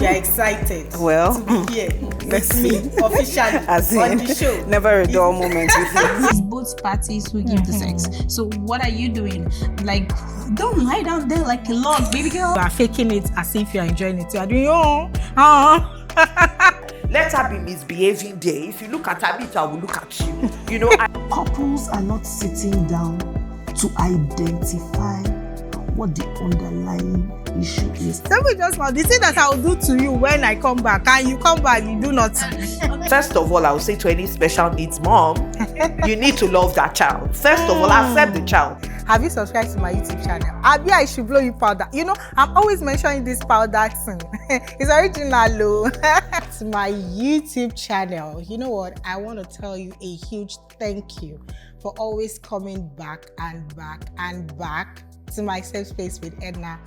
you are excited Well, to be here let's with me see. officially on the show. Never a dull moment with you. It's both parties who give the sex. So what are you doing? Like, don't lie down there like a log, baby girl. You are faking it as if you are enjoying it. You are doing Let her be misbehaving there. If you look at her, I will look at you. You know, Couples are not sitting down to identify what the underlying issue is. Tell me just now, the thing that I will do to you when I come back, and you come back, you do nothing. First of all, I will say to any special needs mom, you need to love that child. First of all, accept the child. Have you subscribed to my YouTube channel? Abi, I should blow you powder. You know, I'm always mentioning this powder thing. It's original, though. To my YouTube channel. You know what? I want to tell you a huge thank you for always coming back and back and back to my safe space with Edna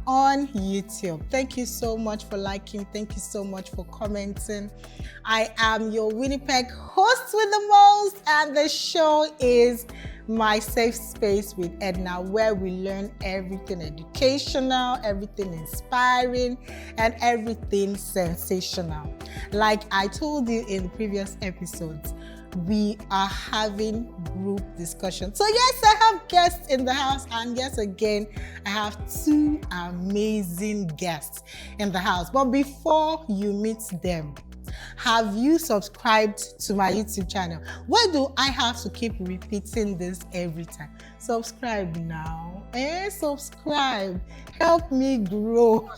on YouTube. Thank you so much for liking. Thank you so much for commenting. I am your Winnipeg host with the most, and the show is My Safe Space with Edna, where we learn everything educational, everything inspiring, and everything sensational. Like I told you in the previous episodes, we are having group discussion. So yes, I have guests in the house, and yes, again, I have two amazing guests in the house. But before you meet them, have you subscribed to my YouTube channel? Why do I have to keep repeating this every time? Subscribe now. Subscribe. Help me grow.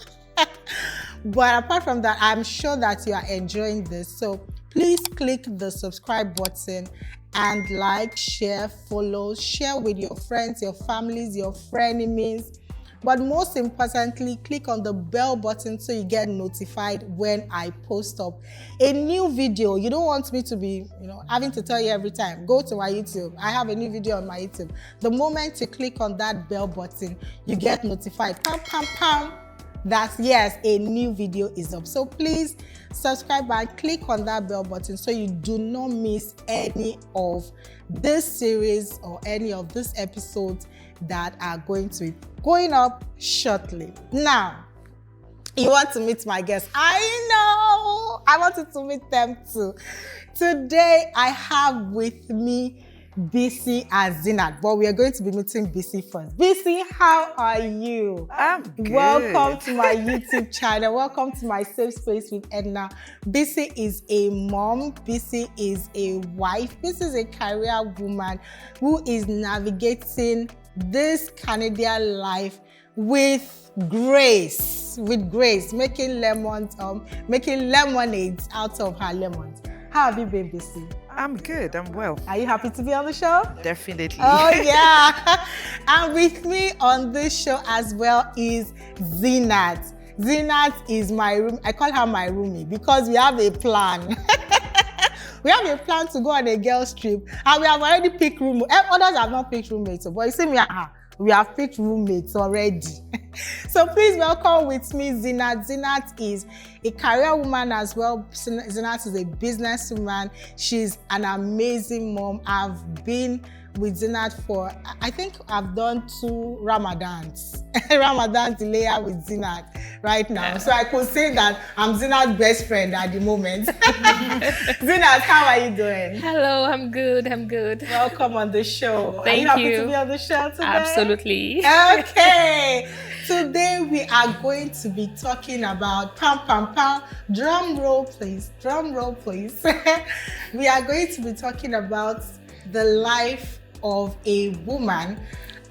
But apart from that, I'm sure that you are enjoying this. So please click the subscribe button and like, share, follow, share with your friends, your families, your frenemies. But most importantly, click on the bell button so you get notified when I post up a new video. You don't want me to be, having to tell you every time, go to my YouTube. I have a new video on my YouTube. The moment you click on that bell button, you get notified. Pam, pam, pam. That yes, a new video is up. So please subscribe and click on that bell button so you do not miss any of this series or any of these episodes that are going up shortly. Now, you want to meet my guests? I know. I wanted to meet them too. Today, I have with me Bisi and Zeenat, but we are going to be meeting Bisi first. Bisi, how are you? I'm good. Welcome to my YouTube channel. Welcome to my safe space with Edna. Bisi is a mom. Bisi is a wife. Bisi is a career woman who is navigating this Canadian life with grace, making lemonades out of her lemons. How have you been, Bisi? I'm good. I'm well. Are you happy to be on the show? Definitely. Oh, yeah. And with me on this show as well is Zeenat. Zeenat is my room. I call her my roomie because we have a plan. We have a plan to go on a girls' trip, and we have already picked roommates. Others have not picked roommates, but you see me, we have picked roommates already. So please welcome with me Zeenat. Zeenat is a career woman as well. Zeenat is a businesswoman. She's an amazing mom. I've been with Zeenat for, I think I've done 2 Ramadans. Ramadan layer with Zeenat right now. So I could say that I'm Zeenat's best friend at the moment. Zeenat, how are you doing? Hello, I'm good. Welcome on the show. Thank are you. you. Happy to be on the show today? Absolutely. Okay. Today we are going to be talking about drum roll please. We are going to be talking about the life of a woman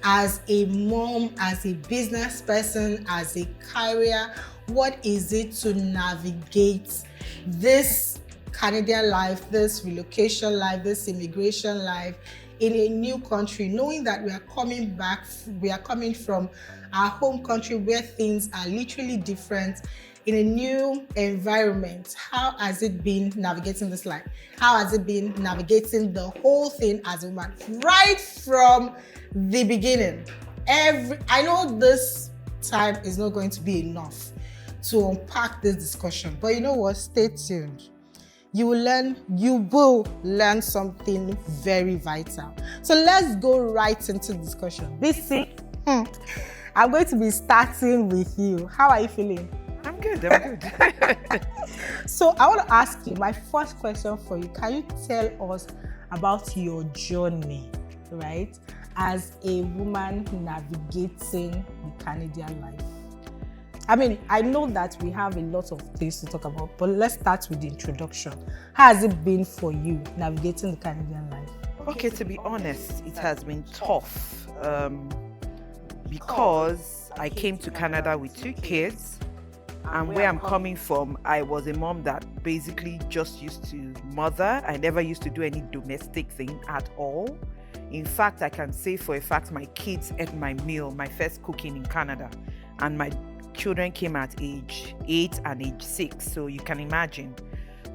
as a mom, as a business person, as a career. What is it to navigate this Canadian life, this relocation life, this immigration life in a new country, knowing that we are coming from our home country where things are literally different, in a new environment? How has it been navigating this life? How has it been navigating the whole thing as a woman right from the beginning? I know this time is not going to be enough to unpack this discussion, but you know what? Stay tuned. You will learn something very vital. So let's go right into the discussion. Bisi, I'm going to be starting with you. How are you feeling? I'm good. I'm good. So I want to ask you, my first question for you, can you tell us about your journey, right, as a woman navigating the Canadian life? I mean, I know that we have a lot of things to talk about, but let's start with the introduction. How has it been for you navigating the Canadian life? Okay, to be honest, it has been tough because I came to Canada with 2 kids, and where I'm coming from, I was a mom that basically just used to mother. I never used to do any domestic thing at all. In fact, I can say for a fact my kids ate my meal, my first cooking in Canada, and my children came at age 8 and age 6. So you can imagine,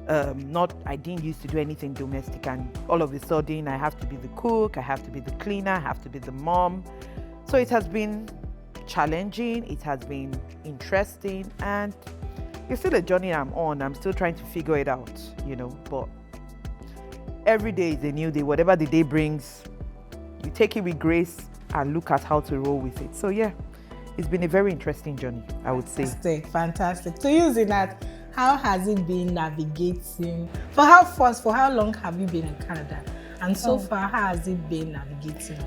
I didn't used to do anything domestic, and all of a sudden I have to be the cook, I have to be the cleaner, I have to be the mom. So it has been challenging, it has been interesting, and it's still a journey I'm on. I'm still trying to figure it out, but every day is a new day. Whatever the day brings, you take it with grace and look at how to roll with it. So yeah, it's been a very interesting journey, I would say. Fantastic. To you, Zeenat, how has it been navigating? For how long have you been in Canada? And so far, how has it been navigating?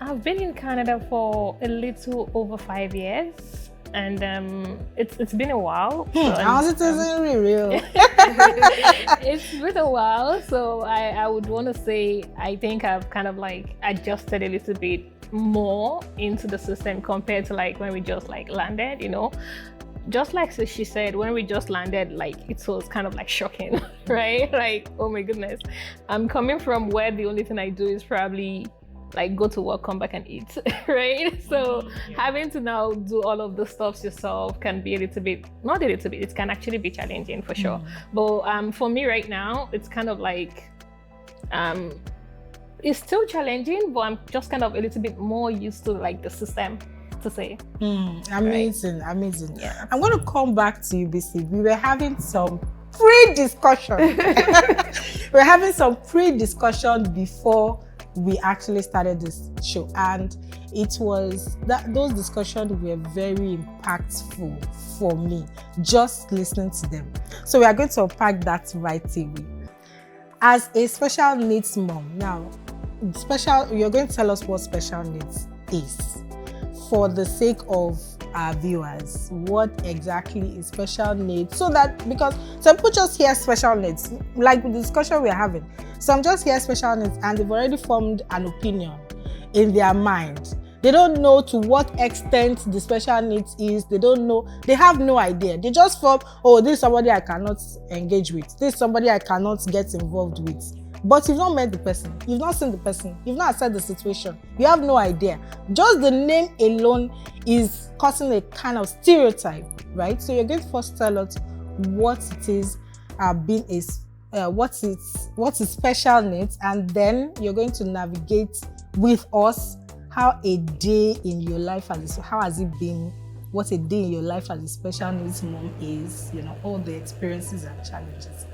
I've been in Canada for a little over 5 years, and it's been a while. How's it real? It's been a while, so I would want to say I think I've kind of like adjusted a little bit more into the system compared to like when we just like landed, just like she said, when we just landed, like it was kind of like shocking, right? Like, oh my goodness, I'm coming from where the only thing I do is probably like go to work, come back and eat, right? So having to now do all of the stuff yourself can be not a little bit, it can actually be challenging for sure. But for me right now, it's kind of like it's still challenging, but I'm just kind of a little bit more used to like the system, to say. Amazing. Yeah. I'm going to come back to you, Bisi. We were having some pre-discussion. Before we actually started this show, and it was that those discussions were very impactful for me, just listening to them. So we are going to unpack that right away. As a special needs mom, now, you're going to tell us what special needs is. For the sake of our viewers, what exactly is special needs? So that, because some people just hear special needs, like the discussion we're having, some just hear special needs and they've already formed an opinion in their mind. They don't know to what extent the special needs is. They don't know. They have no idea. They just form, this is somebody I cannot engage with. This is somebody I cannot get involved with. But you've not met the person. You've not seen the person. You've not assessed the situation. You have no idea. Just the name alone is causing a kind of stereotype, right? So you're going to first tell us what it is, what is special needs, and then you're going to navigate with us how a day in your life how has it been, what a day in your life as a special needs mom is, all the experiences and challenges.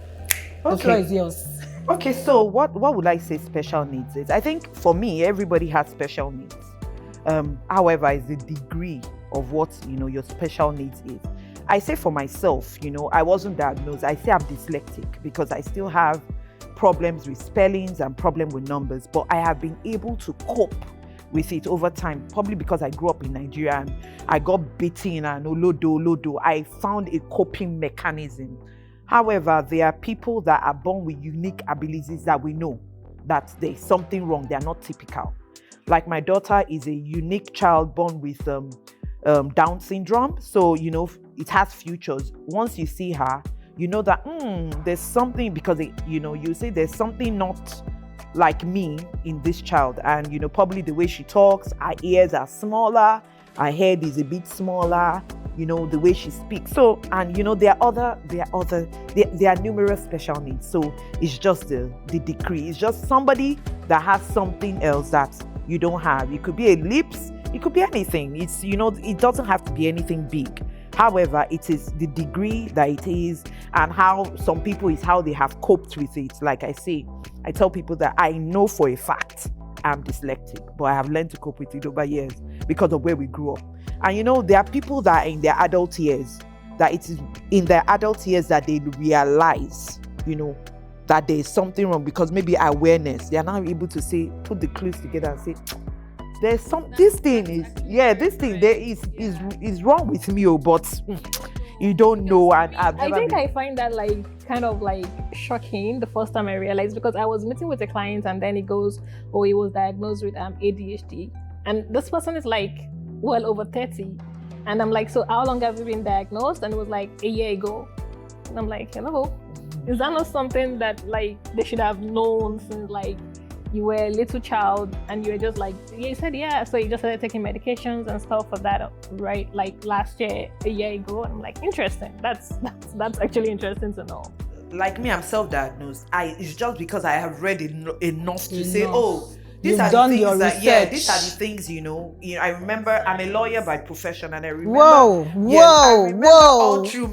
The floor is yours. Okay, so what would I say special needs is? I think for me, everybody has special needs. However, it's the degree of what, your special needs is. I say for myself, I wasn't diagnosed. I say I'm dyslexic because I still have problems with spellings and problem with numbers, but I have been able to cope with it over time, probably because I grew up in Nigeria and I got beaten and olodo. I found a coping mechanism. However, there are people that are born with unique abilities that we know that there's something wrong. They're not typical. Like my daughter is a unique child born with Down syndrome. So, it has futures. Once you see her, you know that there's something, because, you say there's something not like me in this child. And, probably the way she talks, her ears are smaller, her head is a bit smaller, the way she speaks. So, and there are numerous special needs. So it's just the degree. It's just somebody that has something else that you don't have. It could be a lips, it could be anything. It's, it doesn't have to be anything big. However, it is the degree that it is, and how some people is how they have coped with it. Like I say, I tell people that I know for a fact I'm dyslexic, but I have learned to cope with it over years because of where we grew up. And there are people that are in their adult years that it is in their adult years that they realize, that there is something wrong, because maybe awareness, they are now able to say, put the clues together and say, there's this thing there is wrong with me, but you don't know. And I find that kind of shocking the first time I realized, because I was meeting with a client and then he goes, oh, he was diagnosed with ADHD, and this person is well over 30, and I'm like, so how long have you been diagnosed? And it was a year ago, and I'm like, hello, is that not something that they should have known since you were a little child, and you were just he said, yeah, so you just started taking medications and stuff for that, right? Last year, a year ago. And I'm like, interesting. That's actually interesting to know. Like me, I'm self-diagnosed. It's just because I have read enough to say, oh, these You've are done the your things research. these are the things, I remember I'm a lawyer by profession, and I remember all through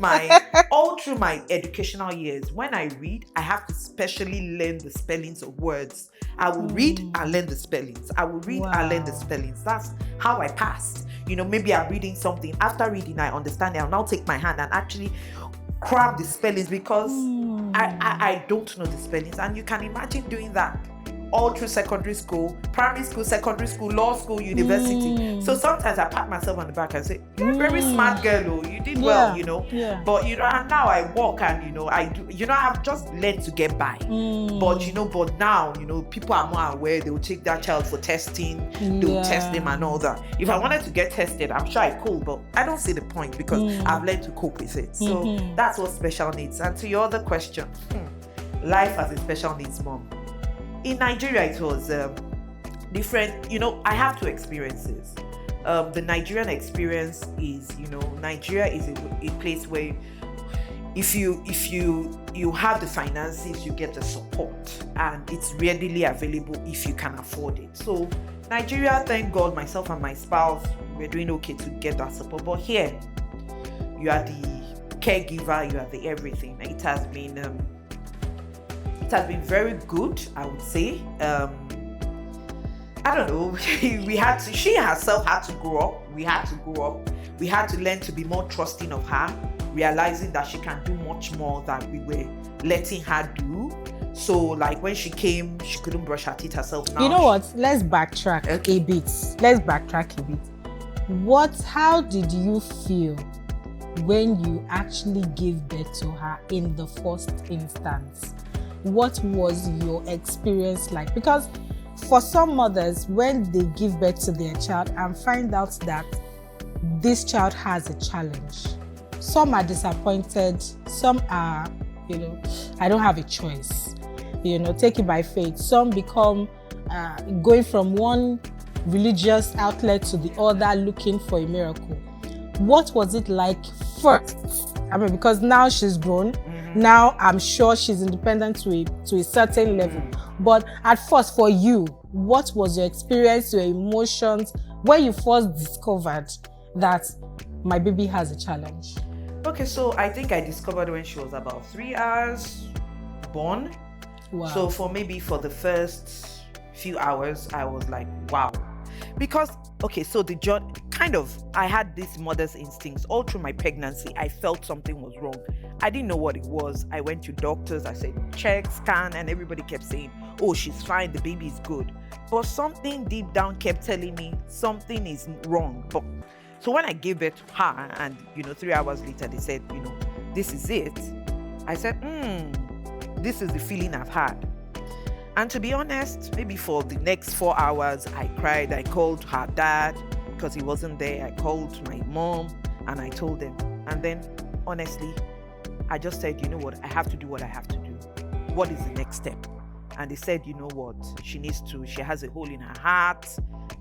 my educational years, when I read, I have to specially learn the spellings of words. I will read and learn the spellings. I will read and learn the spellings. That's how I passed. Maybe I'm reading something. After reading, I understand it. I'll now take my hand and actually cram the spellings, because I don't know the spellings. And you can imagine doing that all through secondary school, primary school, secondary school, law school, university. So sometimes I pat myself on the back and say, you're a very smart girl, you did well, Yeah. But and now I walk and I do, I've just learned to get by. But now, people are more aware. They will take that child for testing, they will test them and all that. If I wanted to get tested, I'm sure I could, but I don't see the point, because I've learned to cope with it. So that's what special needs. And to your other question, life as a special needs mom. In Nigeria, it was different. I have two experiences. The Nigerian experience is, Nigeria is a place where if you have the finances, you get the support, and it's readily available if you can afford it. So Nigeria, thank God, myself and my spouse, we're doing okay to get that support. But here, you are the caregiver, you are the everything. It has been very good, I would say. I don't know. She herself had to grow up. We had to grow up. We had to learn to be more trusting of her, realizing that she can do much more than we were letting her do. So when she came, she couldn't brush her teeth herself. Now You know what? Let's backtrack a bit. How did you feel when you actually gave birth to her in the first instance? What was your experience like? Because for some mothers, when they give birth to their child and find out that this child has a challenge, some are disappointed, some are, I don't have a choice, take it by faith. Some become going from one religious outlet to the other looking for a miracle. What was it like first? Because now she's grown. Now I'm sure she's independent to a certain level. But at first, for you, what was your experience, your emotions, when you first discovered that my baby has a challenge? Okay, so I think I discovered when she was about 3 hours born. Wow. So for the first few hours, I was like, wow. Because, so I had this mother's instincts. All through my pregnancy, I felt something was wrong. I didn't know what it was. I went to doctors, I said, check, scan, and everybody kept saying, oh, she's fine, the baby is good. But something deep down kept telling me something is wrong. So when I gave birth to her, and 3 hours later, they said, this is it. I said, this is the feeling I've had. And to be honest, maybe for the next 4 hours, I cried. I called her dad because he wasn't there. I called my mom and I told them. And then, honestly, I just said, you know what? I have to do what I have to do. What is the next step? And they said, you know what? She has a hole in her heart.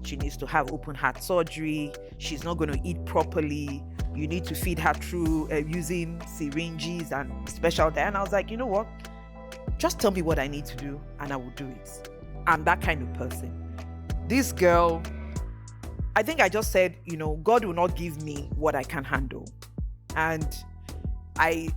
She needs to have open heart surgery. She's not going to eat properly. You need to feed her through using syringes and special diet. And I was like, you know what? Just tell me what I need to do and I will do it. I'm that kind of person. This girl, I think I just said, God will not give me what I can handle. And I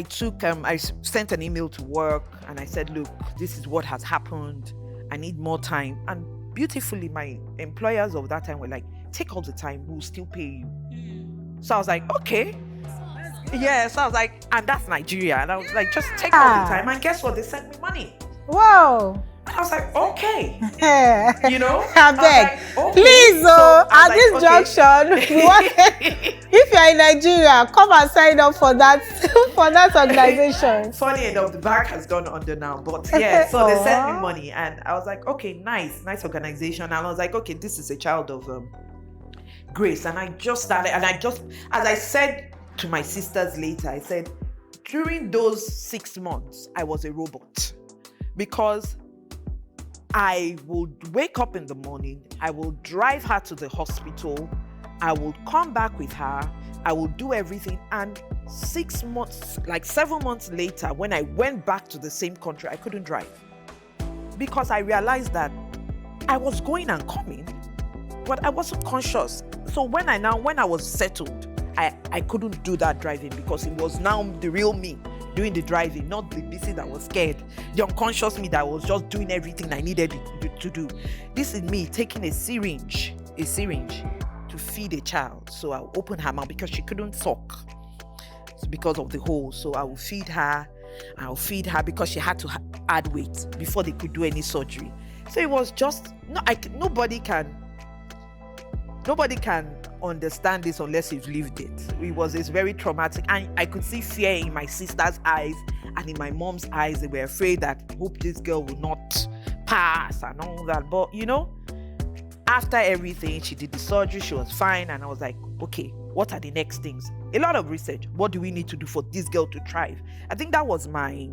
sent an email to work and I said, look, this is what has happened. I need more time. And beautifully, my employers of that time were like, take all the time, we'll still pay you. So I was like, okay. Yeah, so I was like, and that's Nigeria. And I was like, just take all the time. And guess what? They sent me money. Wow. And I was like, okay. You know? I beg. Was like, okay. Please, So I at was this like, junction, if you're in Nigeria, come and sign up for that organization. Funny enough, the bank has gone under now. But yeah, so they sent me money. And I was like, okay, nice organization. And I was like, okay, this is a child of grace. And I just started, and as I said to my sisters later, I said, during those 6 months, I was a robot. Because I would wake up in the morning, I will drive her to the hospital, I will come back with her, I will do everything. And 6 months, like 7 months later, when I went back to the same country, I couldn't drive. Because I realized that I was going and coming, but I wasn't conscious. So when I was settled, I couldn't do that driving, because it was now the real me doing the driving, not the Bisi that was scared, the unconscious me that was just doing everything I needed to do. This is me taking a syringe to feed a child. So I'll open her mouth because she couldn't suck. It's because of the hole. So I will feed her. I'll feed her because she had to add weight before they could do any surgery. So it was just nobody can understand this unless you've lived it. It's very traumatic, and I could see fear in my sister's eyes and in my mom's eyes. They were afraid that hope this girl will not pass and all that. But you know, after everything, she did the surgery, she was fine, and I was like, okay, what are the next things? A lot of research. What do we need to do for this girl to thrive? I think that was my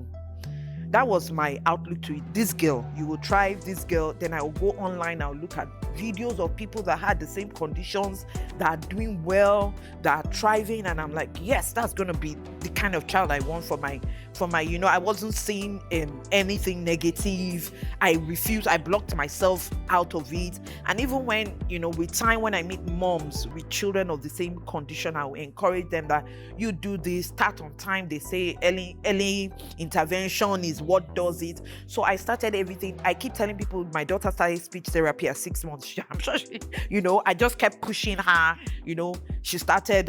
outlook to it. This girl, you will thrive. This girl. Then I will go online, I'll look at videos of people that had the same conditions, that are doing well, that are thriving, and I'm like, yes, that's gonna be the kind of child I want for my, I wasn't seeing anything negative. I blocked myself out of it. And even when, with time, when I meet moms with children of the same condition, I will encourage them that you do this, start on time. They say early intervention is what does it. So I started everything. I keep telling people, my daughter started speech therapy at 6 months. I'm sure I just kept pushing her. She started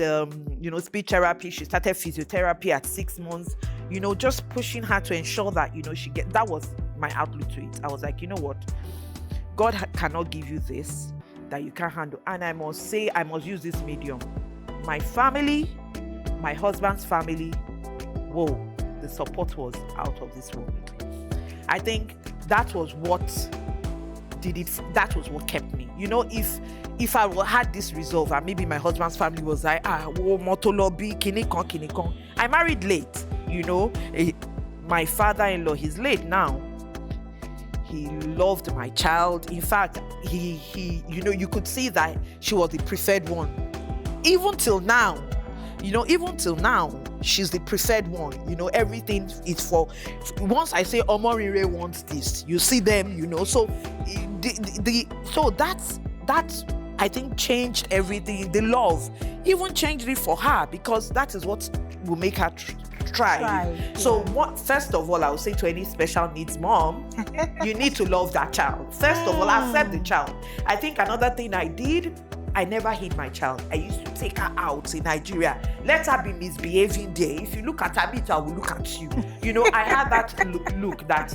speech therapy. She started physiotherapy at 6 months. Just pushing her to ensure that that was my outlook to it. I was like, you know what, God cannot give you this that you can't handle. And I must use this medium. My family, my husband's family, whoa, the support was out of this world. I think that was what did it. That was what kept me. If I had this resolve, and maybe my husband's family was like, moto lobby, kinikon. I married late. My father-in-law, he's late now. He loved my child. In fact, he you could see that she was the preferred one. Even till now, she's the preferred one. Everything is for. Once I say Omorire wants this, you see them. So so that's I think changed everything. The love even changed it for her, because that is what will make her thrive. Yeah. So first of all, I would say to any special needs mom, you need to love that child. First of all, accept the child. I think another thing I did, I never hid my child. I used to take her out in Nigeria. Let her be misbehaving there. If you look at her, I will look at you. I had that look that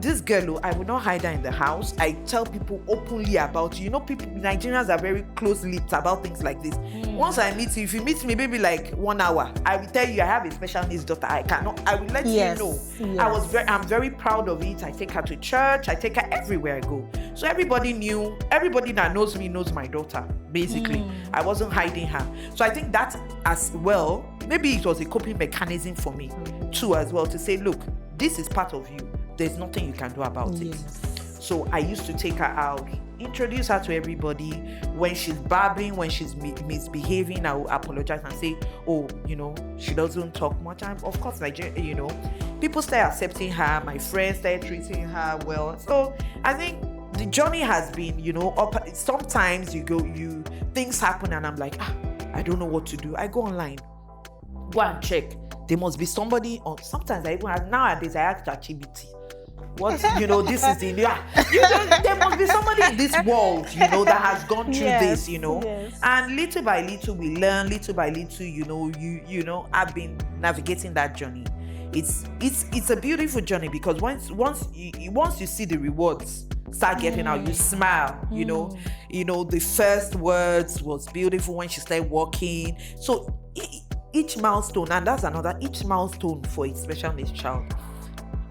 this girl, I will not hide her in the house. I tell people openly about you. Nigerians are very close-lipped about things like this. Once I meet you, if you meet me maybe like 1 hour, I will tell you I have a special needs daughter. I will let you know. Yes. I'm very proud of it. I take her to church. I take her everywhere I go. So everybody that knows me knows my daughter, basically. I wasn't hiding her. So I think that as well, maybe it was a coping mechanism for me too, as well, to say, look, this is part of you. There's nothing you can do about it. So I used to take her out, introduce her to everybody. When she's babbling, when she's misbehaving, I will apologize and say, she doesn't talk much. And of course, Nigeria, people start accepting her. My friends started treating her well. So I think the journey has been, sometimes things happen and I'm like, I don't know what to do. I go online, go and check. There must be somebody on. Sometimes nowadays I ask ChatGPT. What, this is the, there must be somebody in this world, that has gone through Yes, this, yes. and little by little we learn, little by little, I've been navigating that journey. It's a beautiful journey, because once you see the rewards start getting out, you smile, the first words was beautiful when she started walking. So each milestone, and that's another, each milestone for a special needs child,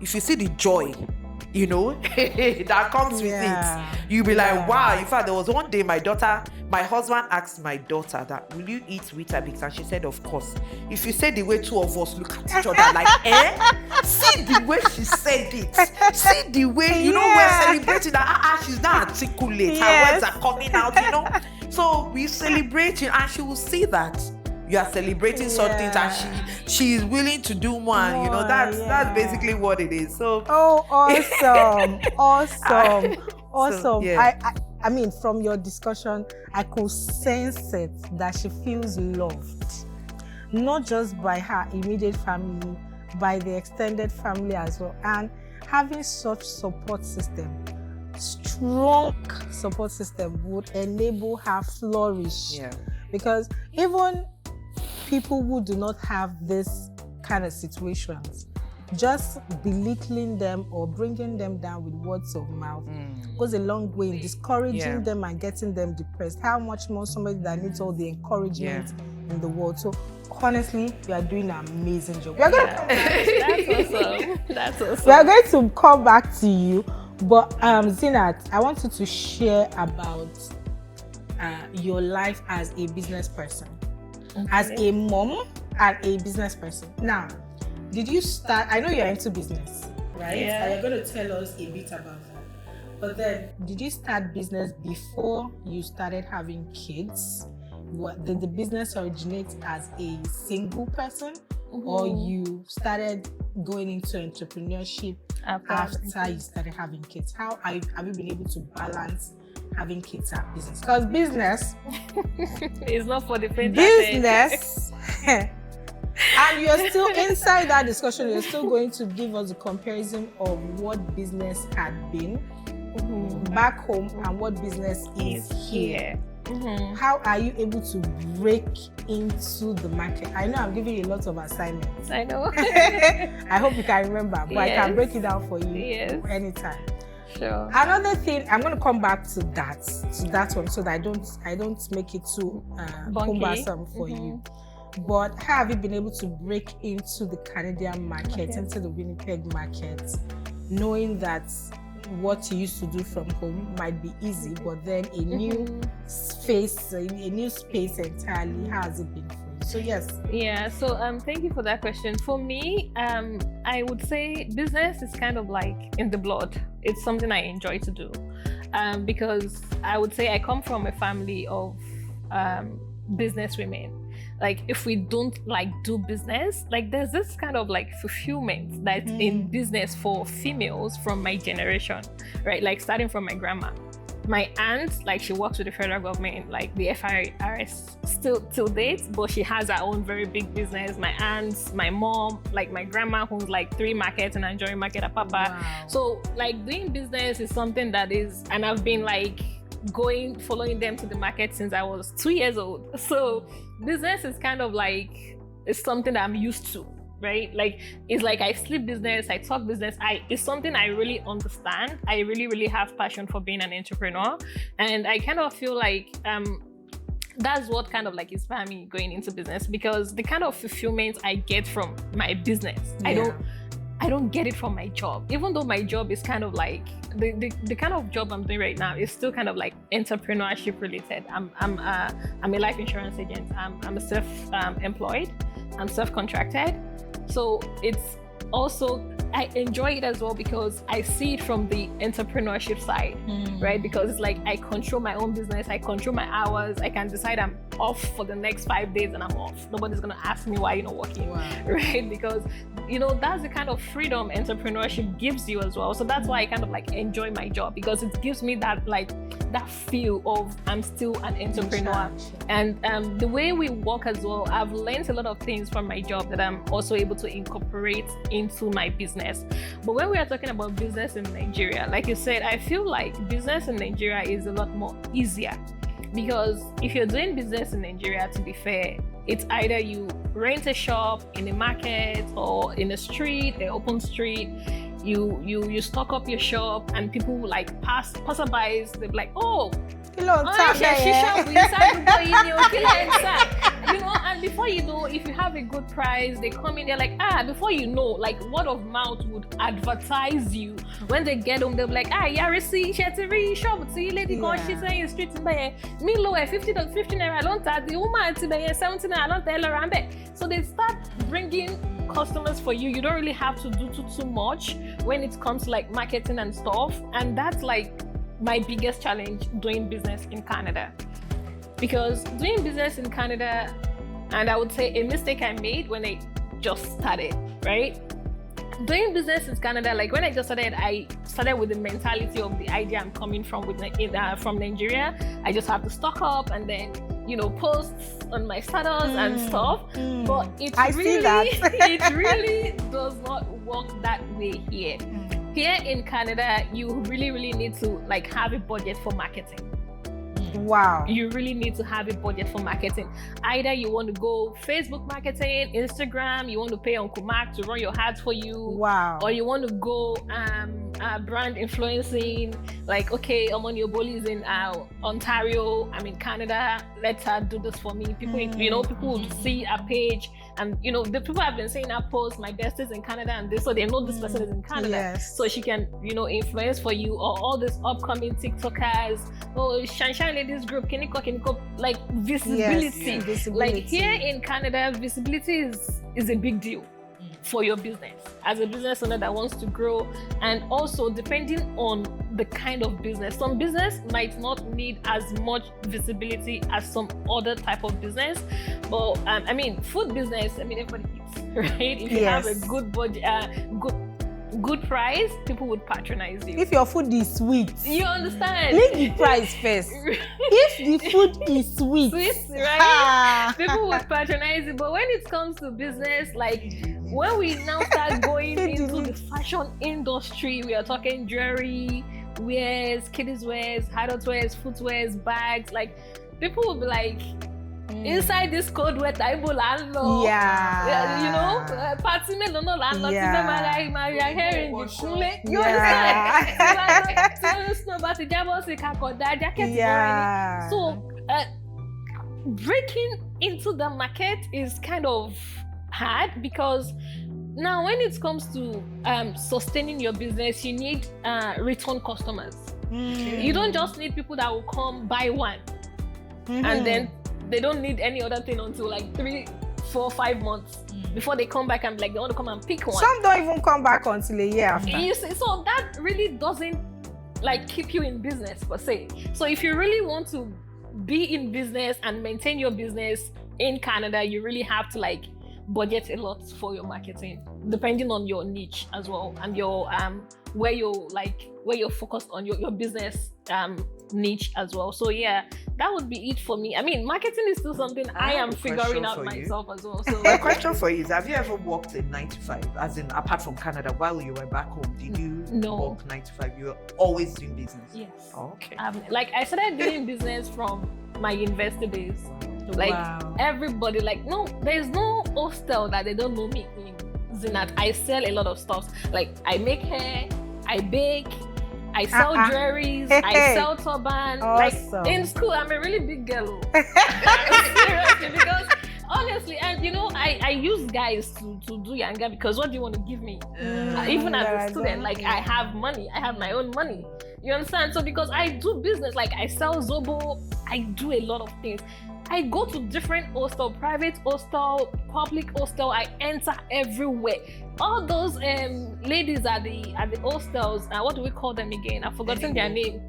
if you see the joy, that comes with it, you'll be like, wow. In fact, there was one day my husband asked my daughter that, will you eat Weetabix? And she said, of course. If you say the way two of us look at each other like, see the way she said it. See the way, we're celebrating that, she's not articulate. Her words are coming out, So we celebrate it, and she will see that you are celebrating something, and she is willing to do more. That's basically what it is. So awesome. So, yeah. I mean, from your discussion, I could sense it that she feels loved, not just by her immediate family, by the extended family as well. And having such support system, strong support system, would enable her flourish. Yeah. Because even people who do not have this kind of situations, just belittling them or bringing them down with words of mouth goes a long way in discouraging them and getting them depressed. How much more somebody that needs all the encouragement in the world. So honestly, you are doing an amazing job. We are going to come back. That's awesome. We are going to come back to you, but Zeenat, I want you to share about your life as a business person. As a mom and a business person. Now, did you start, I know you're into business, right? Yeah. And you're going to tell us a bit about that. But then, did you start business before you started having kids? Did the business originate as a single person? Or you started going into entrepreneurship after you started having kids? How have you been able to balance having kids and business? Because business it's not for the faint. business and you're still inside that discussion, you're still going to give us a comparison of what business had been back home and what business is here. How are you able to break into the market? I know I'm giving you a lot of assignments. I know. I hope you can remember, but I can break it down for you anytime. Sure. Another thing, I'm going to come back to that one, so that I don't make it too cumbersome for you. But how have you been able to break into the Canadian market, into the Winnipeg market, knowing that what you used to do from home might be easy, but then a new space entirely? How has it been for you? So yes. Yeah, so thank you for that question. For me, I would say business is kind of like in the blood. It's something I enjoy to do, because I would say I come from a family of business women. Like, if we don't do business, there's this kind of fulfillment that's in business for females from my generation, right? Like, starting from my grandma. My aunt, she works with the federal government, the FIRS still till date, but she has her own very big business. My aunts, my mom, my grandma owns 3 markets in Anjorin Market at Papa. Wow. So doing business is something that is, and I've been following them to the market since I was 2 years old. So business is kind of it's something that I'm used to, right? It's I sleep business, I talk business. It's something I really understand. I really, really have passion for being an entrepreneur. And I kind of feel that's what kind of inspired me going into business, because the kind of fulfillment I get from my business, I don't get it from my job. Even though my job is kind of the kind of job I'm doing right now is still kind of entrepreneurship related. I'm a life insurance agent. I'm a self-employed. I'm self-contracted. So it's also, I enjoy it as well because I see it from the entrepreneurship side, right? Because it's I control my own business, I control my hours, I can decide I'm off for the next 5 days and I'm off. Nobody's gonna ask me why you're not working, right? Because that's the kind of freedom entrepreneurship gives you as well. So that's why I kind of enjoy my job, because it gives me that that feel of I'm still an entrepreneur. And the way we work as well, I've learned a lot of things from my job that I'm also able to incorporate into my business. But when we are talking about business in Nigeria, like you said, I feel like business in Nigeria is a lot more easier, because if you're doing business in Nigeria, to be fair, it's either you rent a shop in a market or in a street, an open street. You stock up your shop, and people like passerbys, they're like, oh, you know, and before you know, if you have a good price, they come in, they're like, before you know, like word of mouth would advertise you. When they get home, they'll be like, Yarisi, Shetiri, shop, see, lady, go, she's saying street in there, me low, 50 naira, I don't tell the woman, 70 naira, I don't tell her, I'm back. So they start bringing customers for you. You don't really have to do too much when it comes to like marketing and stuff. And that's like my biggest challenge doing business in Canada. Because doing business in Canada, and I would say a mistake I made when I just started, right? Doing business in Canada, like when I just started, I started with the mentality of the idea I'm coming from from Nigeria. I just have to stock up and then, you know, posts on my status and stuff. But it really does not work that way here. Here in Canada, you really need to like have a budget for marketing. Wow. You really need to have a budget for marketing. Either you want to go Facebook marketing, Instagram, you want to pay Uncle Mark to run your ads for you. Wow. Or you want to go brand influencing, like, okay, Omoni Oboli is in Ontario, I'm in Canada, let her do this for me. People, you know, people would see a page, and you know, the people have been saying I post my best is in Canada and this, so they know this person is in Canada. Yes. So she can, you know, influence for you. Or all these upcoming TikTokers, Shine Ladies Group, can you go, like visibility. Yes, visibility. Like here in Canada, visibility is a big deal for your business as a business owner that wants to grow. And also depending on the kind of business, some business might not need as much visibility as some other type of business. But I mean, food business, I mean, everybody eats, right? If you have a good budget, good price, people would patronize you. If your food is sweet, you understand? leave the price first. If the food is sweet, right? People would patronize you. But when it comes to business, like when we now start going into the fashion industry, we are talking jewelry, wears, kiddies wears, adult wears, footwears, bags, like people will be like, inside this code where Taibo landlord, you know, party me no landlord, my hair in the kule. You understand? So breaking into the market is kind of hard, because now when it comes to sustaining your business, you need return customers. You don't just need people that will come buy one and then they don't need any other thing until like 3, 4, 5 months before they come back and like they want to come and pick one. Some don't even come back until a year after. You see, so that really doesn't like keep you in business per se. So if you really want to be in business and maintain your business in Canada, you really have to like budget a lot for your marketing, depending on your niche as well, and your where you're focused on your business niche as well. So yeah, that would be it for me. I mean, marketing is still something I am figuring out myself as well. So my question for you is, have you ever worked in 9 to 5, as in apart from Canada, while you were back home? Did you work 9 to 5? You were always doing business? Yes. Oh, okay. Like I started doing business from my university days. Like everybody, like there's no hostel that they don't know me in Zeenat. I sell a lot of stuff. Like I make hair, I bake, I sell jewelries, I sell turban. Awesome. Like in school, I'm a really big girl. Seriously, because honestly, and you know, I use guys to do yanga, because what do you want to give me? Even as a student, like I have money, I have my own money. You understand? So because I do business, like I sell Zobo, I do a lot of things. I go to different hostel, private hostel, public hostel. I enter everywhere. All those ladies at the hostels, what do we call them again? I've forgotten their name.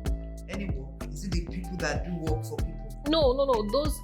Anyway, is it the people that do work for people? No. Those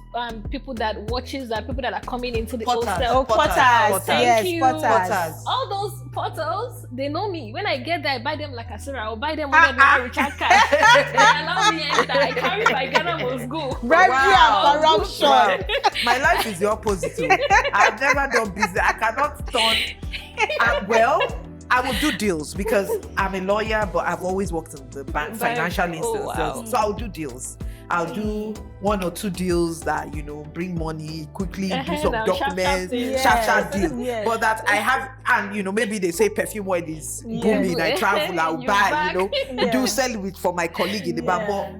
people that watches, that people that are coming into the Potters. hostel. Potters. Thank you. Potters. All those Portals, they know me. When I get there, I buy them like a Sarah. I'll buy them $100 recharge card. They allow me enter. I carry my Ghana must go. Bribery and corruption. Wow. My life is the opposite. I've never done business. I cannot turn. Well, I will do deals because I'm a lawyer, but I've always worked in the bank, financial institutions. wow. So I'll do deals. I'll do 1 or 2 deals that, bring money quickly, do some documents, sharp deals. Yes. But that I have, and maybe they say perfume oil is booming. I travel, I'll You buy, back. do sell it for my colleague in the bank. But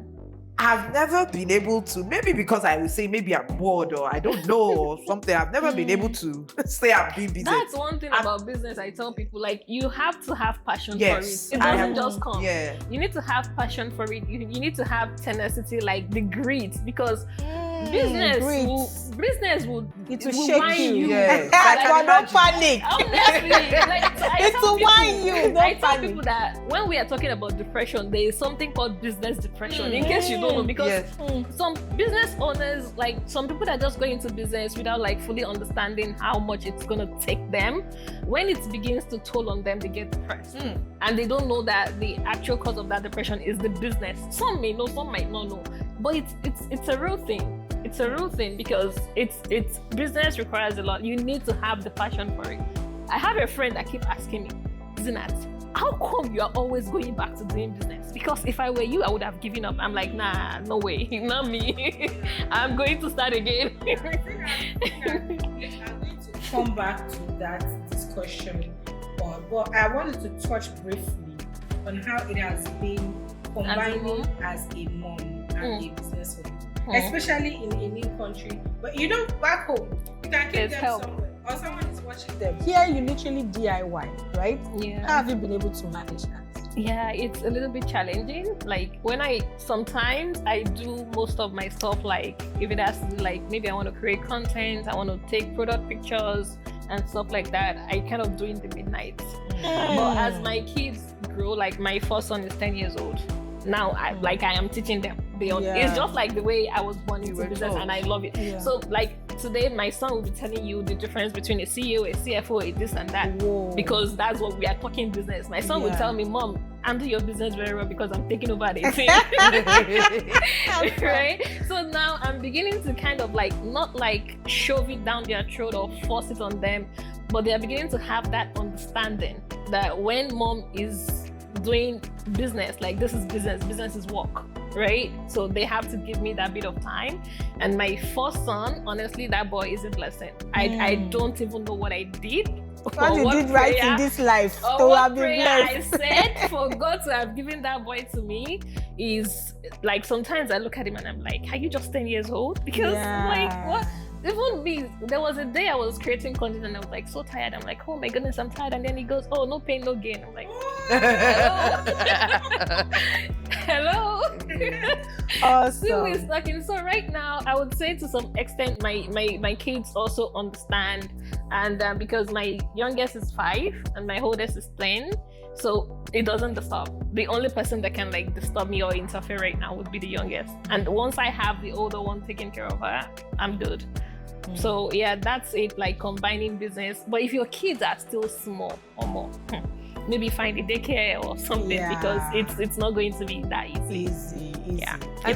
I've never been able to, maybe because I would say maybe I'm bored or I don't know or something. I've never been able to say I'm doing business. That's one thing about business. I tell people, like, you have to have passion Yes, for it. It doesn't just come. Yeah. You need to have passion for it. You need to have tenacity, like the grit, because business will It will will shake wind you. Yes. But don't panic. Honestly, like, It will wind you. I Don't tell panic. people that when we are talking about depression, there is something called business depression. In case you don't know, because some business owners, like some people that just go into business without like fully understanding how much it's gonna take them, when it begins to toll on them, they get depressed, and they don't know that the actual cause of that depression is the business. Some may know, some might not know, but it's a real thing. It's a real thing because it's business requires a lot. You need to have the passion for it. I have a friend that keep asking me, Zeenat, how come you are always going back to doing business? Because if I were you, I would have given up. I'm like, nah, no way, not me. I'm going to start again. I'm going to come back to that discussion, but I wanted to touch briefly on how it has been combining as a mom and a business owner, especially in a new country. But back home, you can keep them help. somewhere, or someone is watching them. Here, you literally DIY, right? Yeah. How have you been able to manage that? Yeah, it's a little bit challenging. Like sometimes I do most of my stuff, like if it has to be like, maybe I want to create content, I want to take product pictures and stuff like that, I kind of do in the midnight. But as my kids grow, like my first son is 10 years old. Now I am teaching them. It's just like the way I was born into business, and I love it. Yeah. So like today, my son will be telling you the difference between a CEO, a CFO, a this and that. Whoa. Because that's what we are talking business. My son will tell me, Mom, handle your business very well because I'm taking over the thing. Right? So now I'm beginning to kind of like, not like shove it down their throat or force it on them, but they are beginning to have that understanding that when mom is doing business, like this is business is work, right? So they have to give me that bit of time. And my first son, honestly, that boy is a blessing. I don't even know what I did. What you did right in this life or to what have been prayer I blessed. said for God to have given that boy to me is like, sometimes I look at him and I'm like, are you just 10 years old? Because like, what? Even me, there was a day I was creating content and I was like so tired. I'm like, oh my goodness, I'm tired. And then he goes, oh, no pain, no gain. I'm like, hello. Awesome. Still is talking. So right now, I would say to some extent, my kids also understand, and because my youngest is 5 and my oldest is 10, so it doesn't disturb. The only person that can like disturb me or interfere right now would be the youngest. And once I have the older one taking care of her, I'm good. So yeah, that's it, like combining business. But if your kids are still small or more, maybe find a daycare or something, because it's not going to be that easy. Yeah. I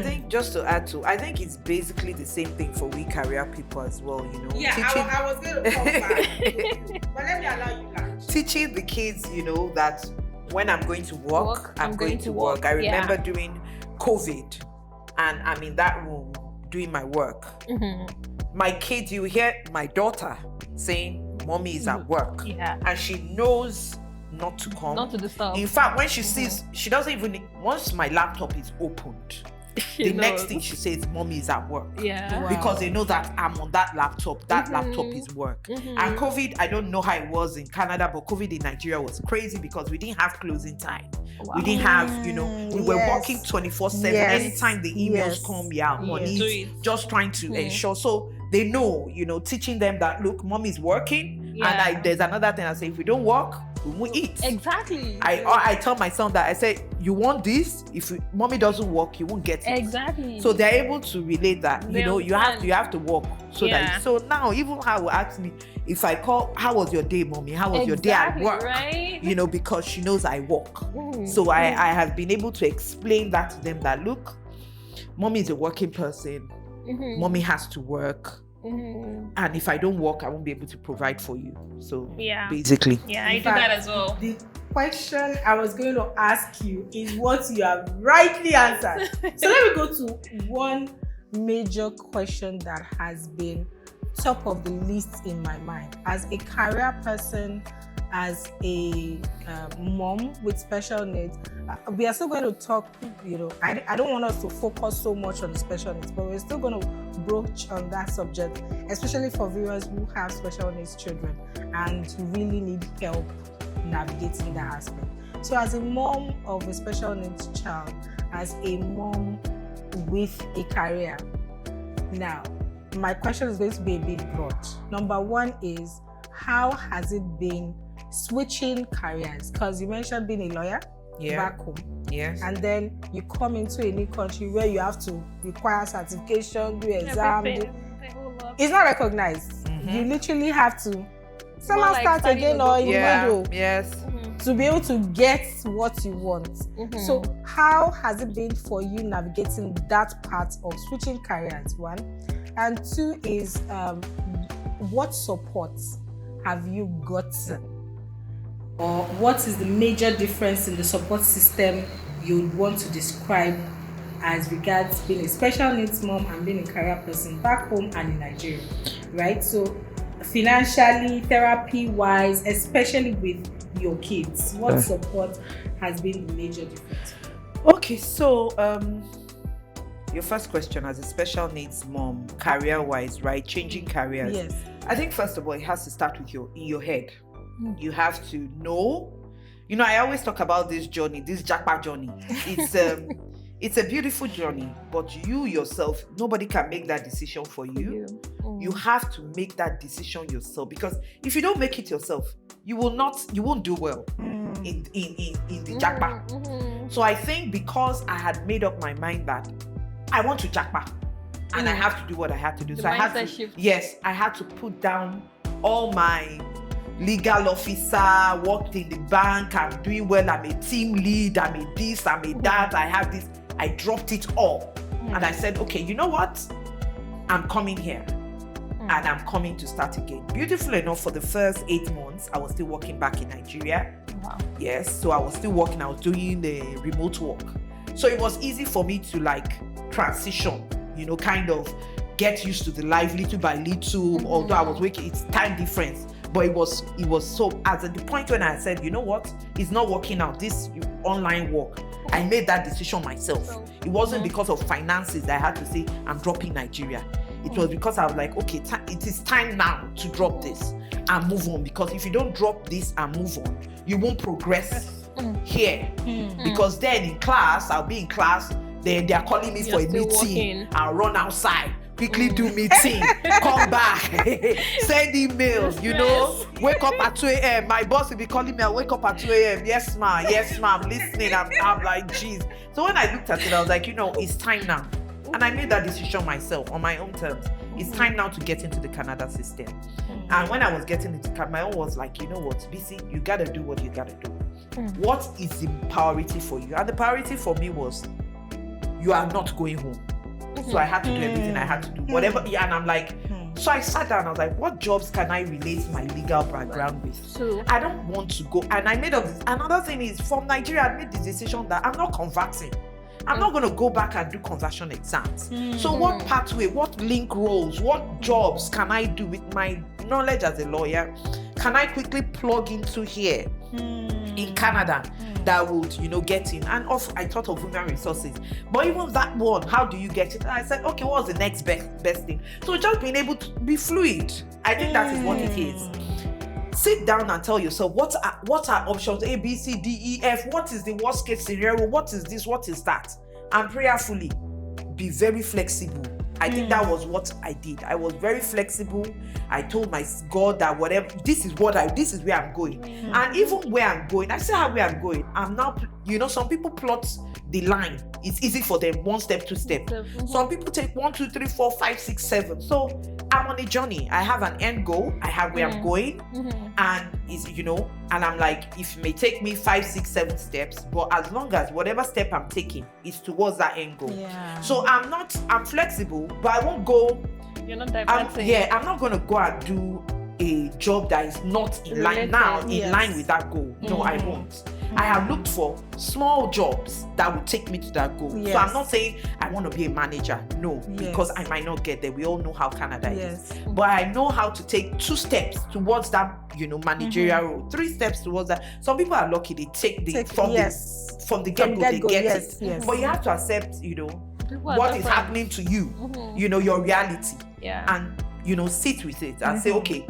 think just to add to, I think it's basically the same thing for we career people as well, Yeah, I was going to come back. But let me allow you that. Teaching the kids, that when I'm going to work, I'm going to work. I remember during COVID, and I'm in that room doing my work. My kids, you hear my daughter saying, Mommy is at work. Yeah. And she knows not to come. Not to disturb. In fact, when she sees, she doesn't even, once my laptop is opened, the next thing she says, Mommy is at work. Yeah. Wow. Because they know that I'm on that laptop. That laptop is work. And COVID, I don't know how it was in Canada, but COVID in Nigeria was crazy because we didn't have closing time. Wow. We didn't have, we were working 24/7. Anytime the emails come, on it, just trying to ensure. So they know, teaching them that, look, Mommy's working. Yeah. And there's another thing I say, if we don't work, we won't eat. Exactly. I tell my son that, I say, you want this? If Mommy doesn't work, you won't get it. Exactly. So they're able to relate that, you have to work. So now even how will ask me, If I call, how was your day, mommy? How was your day at Exactly, work? right? You know, because she knows I work. So I have been able to explain that to them that, look, mommy is a working person. Mommy has to work. And if I don't work, I won't be able to provide for you. So basically. Yeah, I In do fact, that as well. The question I was going to ask you is what you have rightly answered. So let me go to one major question that has been top of the list in my mind. As a career person, as a mom with special needs, we are still going to talk, you know, I don't want us to focus so much on the special needs, but we're still going to broach on that subject, especially for viewers who have special needs children and really need help navigating that aspect. So as a mom of a special needs child, as a mom with a career, now my question is going to be a bit broad. Number one is, how has it been switching careers? Because you mentioned being a lawyer back home. Yes. And then you come into a new country where you have to require certification, do exam. It's not recognized. You literally have to somehow start again or in the middle. Yes. To be able to get what you want. So how has it been for you navigating that part of switching careers, one? And two is, what support have you gotten? Or what is the major difference in the support system you'd want to describe as regards being a special needs mom and being a career person back home and in Nigeria, right? So financially, therapy-wise, especially with your kids, what support has been the major difference? Okay, so your first question as a special needs mom, career-wise, right? Changing careers. Yes. I think first of all, it has to start with in your head. You have to know. You know, I always talk about this journey, this jackpot journey. It's a beautiful journey, but you yourself, nobody can make that decision for you. You have to make that decision yourself, because if you don't make it yourself, you won't do well in the jackpot. So I think because I had made up my mind that I want to jackpot and I have to do what I had to do. So I had to I had to put down all my legal officer, worked in the bank, I'm doing well, I'm a team lead, I'm a this, I'm a that, I have this. I dropped it all. And I said, okay, you know what? I'm coming here. And I'm coming to start again. Beautifully enough, for the first 8 months, I was still working back in Nigeria. Wow. Yes, so I was still working, I was doing the remote work. So it was easy for me to like transition, you know, kind of get used to the life little by little, although I was working, it's time difference. But it was so, at the point when I said, you know what, it's not working out, this online work, I made that decision myself. It wasn't because of finances that I had to say, I'm dropping Nigeria. It was because I was like, okay, it is time now to drop this and move on. Because if you don't drop this and move on, you won't progress here. Because then in class, I'll be in class, they are calling me for a meeting. I'll run outside, quickly do meeting, come back, send emails, you know, wake up at 2 a.m. My boss will be calling me, I'll wake up at 2 a.m. Yes, ma'am, I'm listening. I'm like, geez. So when I looked at it, I was like, you know, it's time now. And I made that decision myself on my own terms. It's time now to get into the Canada system. And when I was getting into Canada, my own was like, you know what, Bisi, you gotta do what you gotta do. What is the priority for you? And the priority for me was, you are not going home. So I had to do everything I had to do, whatever. Yeah, and I'm like, so I sat down, I was like, what jobs can I relate my legal background with? I don't want to go. And I made up this. Another thing is, from Nigeria, I made the decision that I'm not converting. I'm not going to go back and do conversion exams. So what pathway, what link roles, what jobs can I do with my knowledge as a lawyer? Can I quickly plug into here in Canada that would, you know, get in? And also, I thought of human resources. But even that one, how do you get it? And I said, okay, what's the next best thing? So just being able to be fluid. I think that is what it is. Sit down and tell yourself, what are options A, B, C, D, E, F? What is the worst case scenario? What is this? What is that? And prayerfully, be very flexible. I think that was what I did. I was very flexible. I told my God that whatever, this is where I'm going. And even where I'm going, I still have where I'm going. I'm now, you know, some people plot the line. It's easy for them, 1 step, 2 step. Some people take 1, 2, 3, 4, 5, 6, 7. So I'm on a journey. I have an end goal. I have where I'm going, and is and I'm like, if it may take me 5, 6, 7 steps, but as long as whatever step I'm taking is towards that end goal. Yeah. So I'm flexible, but I won't go. You're not diverting. I'm not gonna go and do a job that is not in line with that goal. No, I won't. I have looked for small jobs that will take me to that goal. Yes. So I'm not saying I want to be a manager. No, because I might not get there. We all know how Canada is. But I know how to take 2 steps towards that, managerial role, 3 steps towards that. Some people are lucky, they from the get-go, they get it. Yes. But you have to accept, what is happening to you, your reality. Yeah. And, sit with it and say, okay,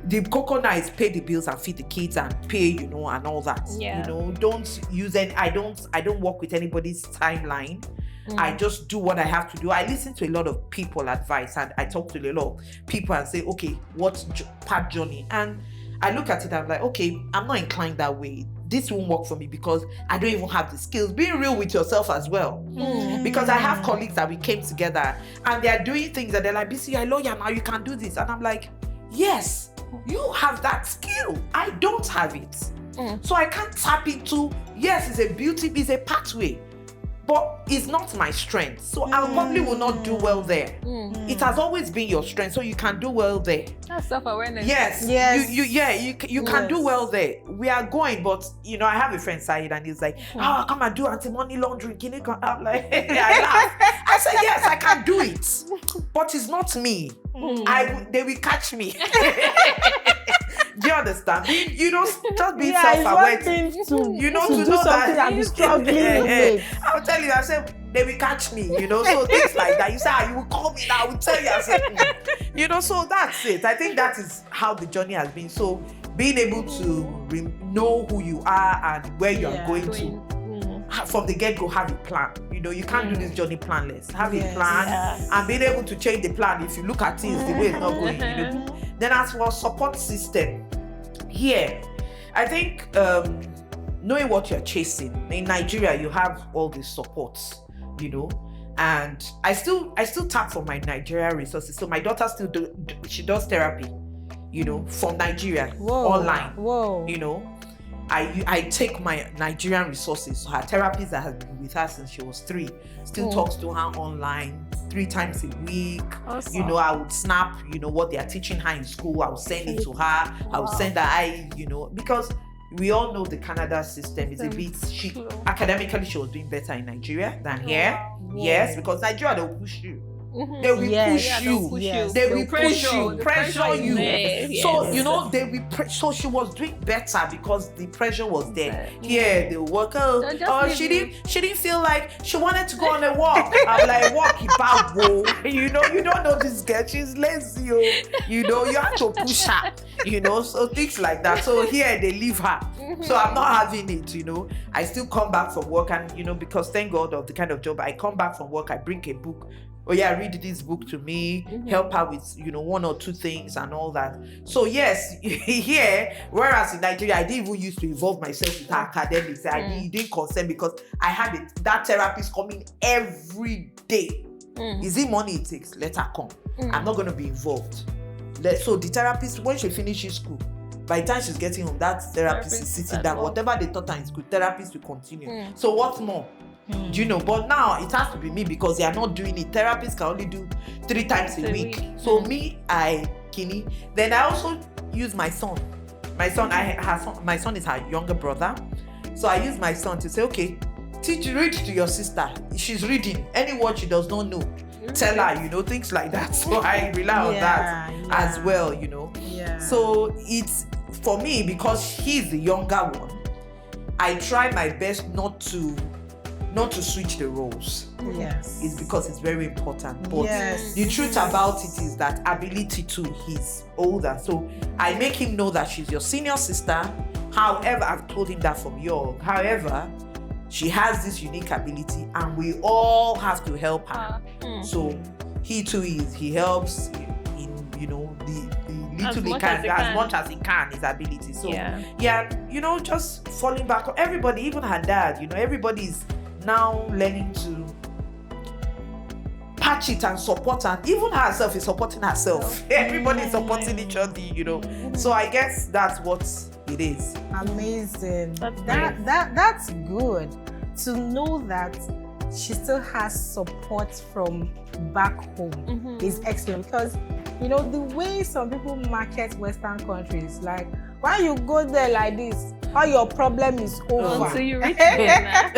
the coconut is pay the bills and feed the kids and pay, and all that. Yeah. Don't use any. I don't work with anybody's timeline. I just do what I have to do. I listen to a lot of people advice, and I talk to a lot of people and say, okay, what's path journey? And I look at it, I'm like, okay, I'm not inclined that way. This won't work for me because I don't even have the skills. Being real with yourself as well. Because I have colleagues that we came together and they're doing things that they're like, Bisi, you're a lawyer now, you can do this. And I'm like, yes, you have that skill. I don't have it. So I can't tap into, yes, it's a pathway, but it's not my strength. So I probably will not do well there. It has always been your strength, so you can do well there. That's self-awareness. Yes. You can do well there. We are going, but I have a friend Said, and he's like, come and do anti-money laundering. Can you come? I'm like, I laugh. I said, yes, I can do it, but it's not me. They will catch me. Do you understand? Just being self-aware. To to do know something that and be struggling with it. I'll tell you, I said, they will catch me, so things like that. You say, you will call me now, I will tell you. I said, so that's it. I think that is how the journey has been. So being able to know who you are and where you are going to, from the get-go, have a plan. You can't do this journey planless. Have a plan and being able to change the plan if you look at things the way it's not going. Then as for support system, here, I think knowing what you're chasing. In Nigeria, you have all these supports, and I still tap for my Nigeria resources. So my daughter she does therapy, from Nigeria, online. I take my Nigerian resources. So her therapist that has been with her since she was 3 still talks to her online 3 times a week. Awesome. I would snap, what they are teaching her in school. I would send it to her. I would send her, because we all know the Canada system is a bit, academically she was doing better in Nigeria than here. Yes, because Nigeria, they'll push you. They will push you. They will pressure you. Yes. So they will. So she was doing better because the pressure was there. Here they work out. She didn't feel like she wanted to go on a walk. I'm like, walk about, bro. You don't know this girl. She's lazy. You have to push her. So things like that. So here they leave her. So I'm not having it. I still come back from work, and because thank God of the kind of job I come back from work, I bring a book. Read this book to me, help her with 1 or 2 things and all that. So yes, here, whereas in Nigeria I didn't even used to involve myself with her academics. It didn't concern because I had that therapist coming every day. Is it money it takes? Let her come. I'm not going to be involved. So the therapist, when she finishes school, by the time she's getting home, that therapist is sitting down. Whatever they taught her in school, therapist will continue. So what's more? But now it has to be me because they are not doing it. Therapists can only do 3 times a week. So me, then I also use my son. My son is her younger brother. So I use my son to say, okay, read to your sister. She's reading. Any word she does not know, tell her, things like that. So I rely on that as well, So it's, for me, because he's the younger one, I try my best not to switch the roles. Yes. It's because it's very important. But the truth about it is that ability too, he's older. So I make him know that she's your senior sister. However, I've told him that from young. However, she has this unique ability and we all have to help her. So he too he helps in, the little he can, as much as he can, his ability. So just falling back on everybody, even her dad, everybody's now learning to patch it and support, and even herself is supporting herself. Everybody is supporting each other, you know. So I guess that's what it is. Amazing. That's That's good to know that she still has support from back home. Is excellent, because you know the way some people market Western countries, like when you go there like this, all your problem is over. Until you reach there.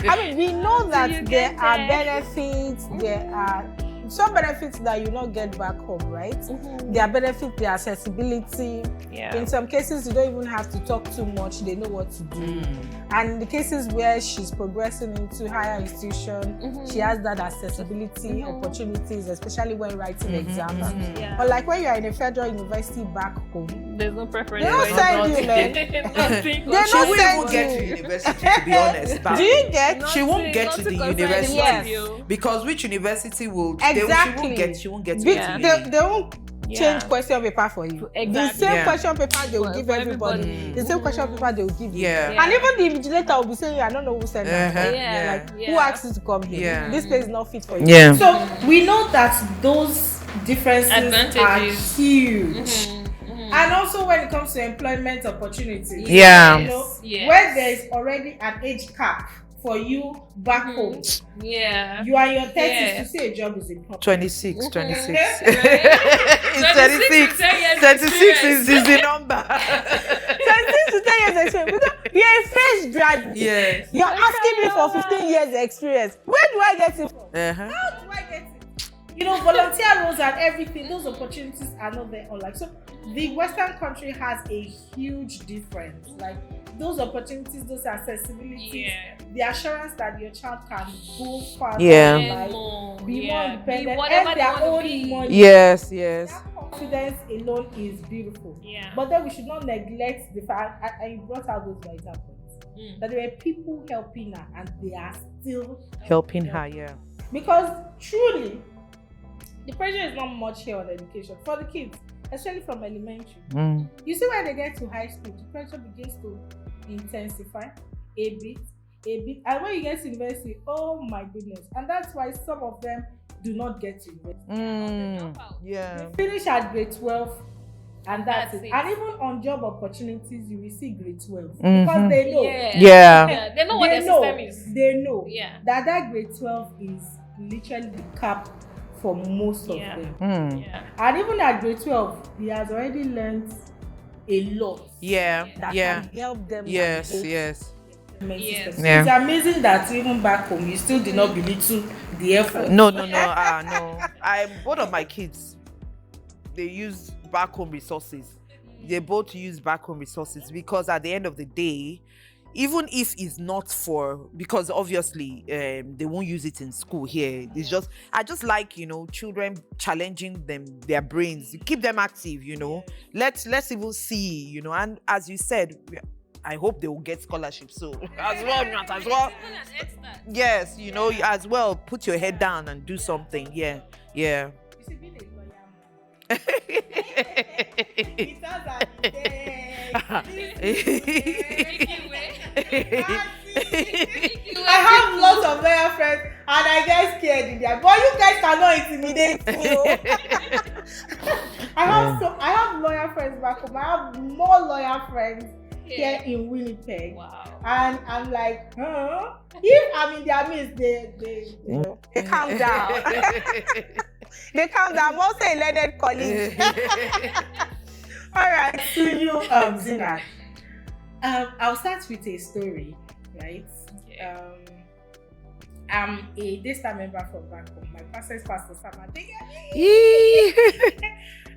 I mean, we know Till you that get there are there. benefits. There are some benefits that you not get back home, right? There are benefits, the accessibility. Yeah. In some cases, you don't even have to talk too much. They know what to do. And in the cases where she's progressing into higher institution, she has that accessibility opportunities, especially when writing exams. Yeah. But like when you are in a federal university back home, There's no preference. they don't for send you, anything. man. Nothing. They She don't won't send even get to you. university, to be honest. But Do you get? she won't get to the Nothing university. Yes. you. Because which university will Exactly. she won't get to They, it. they won't Yeah. change question paper for you. Exactly. The same Yeah. question paper they will For give everybody. everybody. The same question paper they will give you. Yeah. Yeah. And even the invigilator will be saying, I don't know who sent that. Yeah. Like, who Yeah. asked you to come here? Yeah. This place is not fit for you. Yeah. So we know that those differences Advantages. are huge. And also when it comes to employment opportunities, Yeah. you know, Yes. where there is already an age cap for you back home, Yeah. you are in your 30s Yeah. to see a job is a problem. 26. Right? It's 26. 36 is the number. 26 to 10 years experience, because you're a fresh graduate. Yes. You're asking me for 15 years experience. Where do I get it from? Uh-huh. How do I get it? You know, volunteer roles and everything, those opportunities are not there. Unlike, so the Western country has a huge difference. Like those opportunities, those accessibilities, Yeah. the assurance that your child can go far, Yeah. in life, be more independent, whatever earn they their want to own be. money. Yes, yes. That confidence alone is beautiful. Yeah. But then we should not neglect the fact, and you brought out those vital points, that there were people helping her and they are still Helping her, yeah. because truly the pressure is not much here on education for the kids, especially from elementary. You see when they get to high school, the pressure begins to intensify a bit, and when you get to university, oh my goodness. And that's why some of them do not get to university. Yeah. They finish at grade 12 and that's That's it. it. And even on job opportunities, you will see grade 12 because they know. Yeah. Yeah. They know what They the know. system is. They know Yeah. that grade 12 is literally the cap for most of Yeah. them. Yeah. And even at grade 12, he has already learned a lot Yeah. that Yeah. can help them. Yes, navigate yes. the mental Yes. space. Yeah. It's amazing that even back home, you still did not belittle the effort. No. No. One of my kids, they use back home resources. They both use back home resources because at the end of the day, even if it's not for, because obviously they won't use it in school here. It's just, I just like, you know, children challenging their brains, keep them active, you know. Let's even see, you know. And as you said, I hope they will get scholarships. So as well, not as well. Yes, you know, as well, put your head down and do something. Yeah. You see, being a lawyer, it sounds like, I have lots of lawyer friends and I get scared in there. But you guys cannot intimidate me. Oh. I have lawyer friends back home. I have more lawyer friends here in Winnipeg. Wow. And I'm like, huh? If I'm in their midst, they calm down. They calm down. I'm also a learned colleague. All right, to you, Zeenat. I'll start with a story, right? I'm a Daystar member from back home. My pastor is Pastor Sam.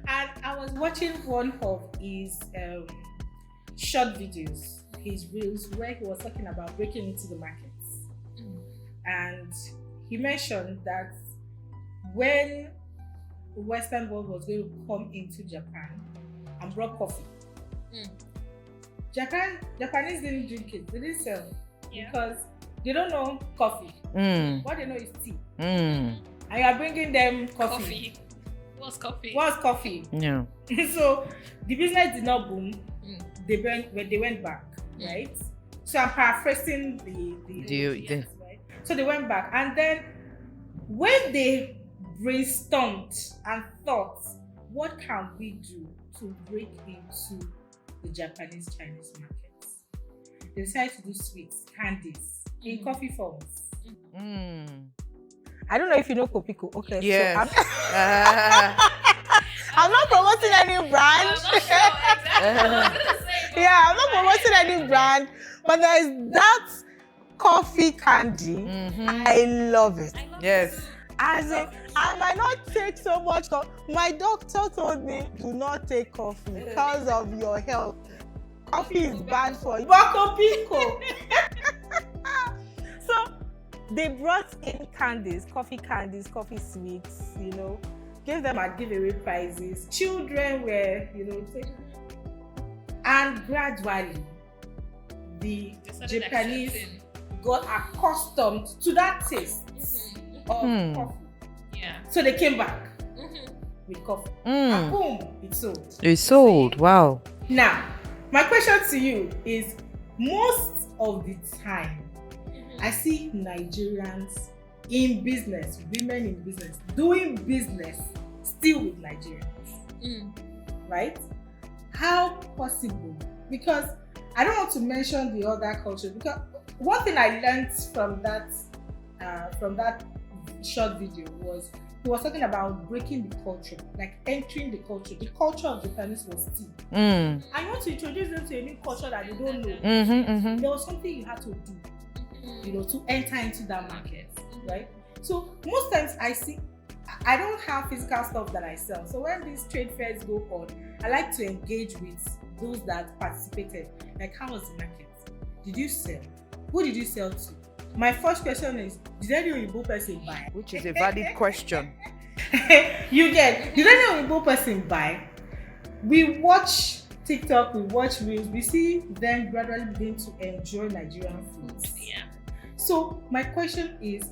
And I was watching one of his short videos, his reels, where he was talking about breaking into the markets. And he mentioned that when the Western world was going to come into Japan and brought coffee, Japanese didn't drink it, they didn't sell because they don't know coffee. What they know is tea. And you are bringing them coffee. What's coffee? What's coffee? Yeah. So the business did not boom. They went back, right? So I'm paraphrasing the So they went back, and then when they brainstormed and thought, what can we do to break into the Japanese Chinese markets? They decided to do sweets, candies in coffee forms. I don't know if you know Kopiko. Okay. Yes. So I'm not promoting any brand. Yeah, I'm not promoting any brand, but there is that coffee candy. I love it. Yes. As in, I might not take so much coffee. My doctor told me, do not take coffee because of your health. Coffee is bad for you. But Kopiko. So they brought in candies, coffee sweets, you know, gave them at giveaway prizes. Children were, you know, and gradually the Japanese got accustomed to that taste of coffee. Yeah. So they came back with coffee. And boom, it's sold. It's sold. Wow. Now, my question to you is, most of the time, I see Nigerians in business, women in business, doing business still with Nigerians, right? How possible? Because I don't want to mention the other culture, because one thing I learned from that short video was he was talking about breaking the culture, like entering the culture. The culture of Japanese was tea. And you want to introduce them to a new culture that they don't know. There was something you had to do, you know, to enter into that market, right? So most times I don't have physical stuff that I sell. So when these trade fairs go on, I like to engage with those that participated. Like, how was the market? Did you sell? Who did you sell to? My first question is, did any Oyinbo person buy? Which is a valid question. You get, did any Oyinbo person buy? We watch TikTok, we watch Reels, we see them gradually begin to enjoy Nigerian foods. Yeah. So my question is,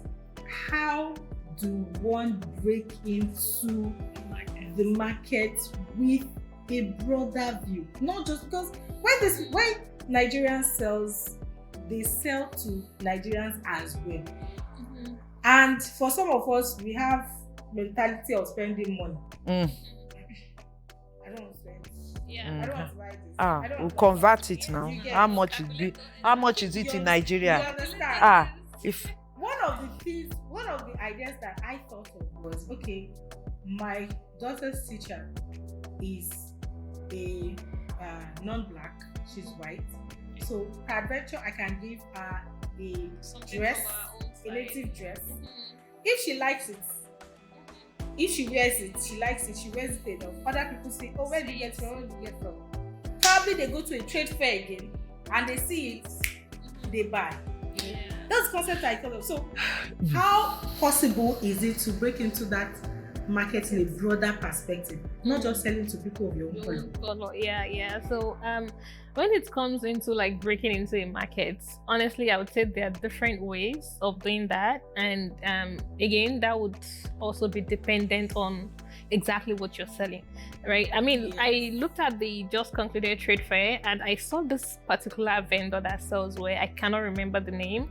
how do one break into the market with a broader view? Not just because when Nigerians sells, they sell to Nigerians as well. And for some of us, we have mentality of spending money. I don't want to spend. Yeah. I don't want to buy this. I don't We'll want to convert it now. You get How it. much is it in You Nigeria? understand? If One of the ideas that I thought of was, okay, my daughter's teacher is a non-black, she's white. So peradventure, I can give her a dress, a native dress. If she likes it, if she wears it, she likes it, she wears it enough. Other people say, oh, where do you get from? Where do you get from? Probably they go to a trade fair again and they see it, they buy. Yeah. That's the concept I thought of. So how possible is it to break into that market in a broader perspective, not just selling to people of your own color? Yeah. So when it comes into like breaking into a market, honestly, I would say there are different ways of doing that, and again, that would also be dependent on exactly what you're selling, right? I mean, I looked at the just concluded trade fair and I saw this particular vendor that sells where I cannot remember the name.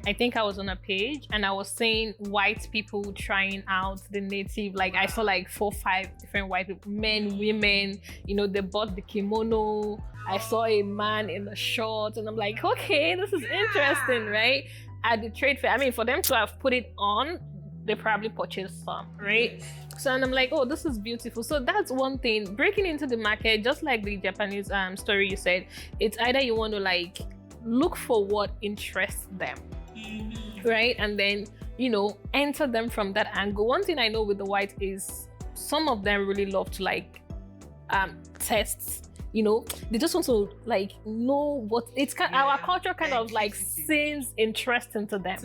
I think I was on a page and I was saying white people trying out the native, like I saw like 4 or 5 different white people, men, women, you know, they bought the kimono. I saw a man in the shorts and I'm like, okay, this is interesting, right? At the trade fair, I mean, for them to have put it on, they probably purchased some, right? So and I'm like, oh, this is beautiful. So that's one thing. Breaking into the market, just like the Japanese story you said, it's either you want to like look for what interests them, right? And then, you know, enter them from that angle. One thing I know with the white is some of them really love to like test. You know, they just want to like know what it's kind. Our culture kind of like seems interesting to them,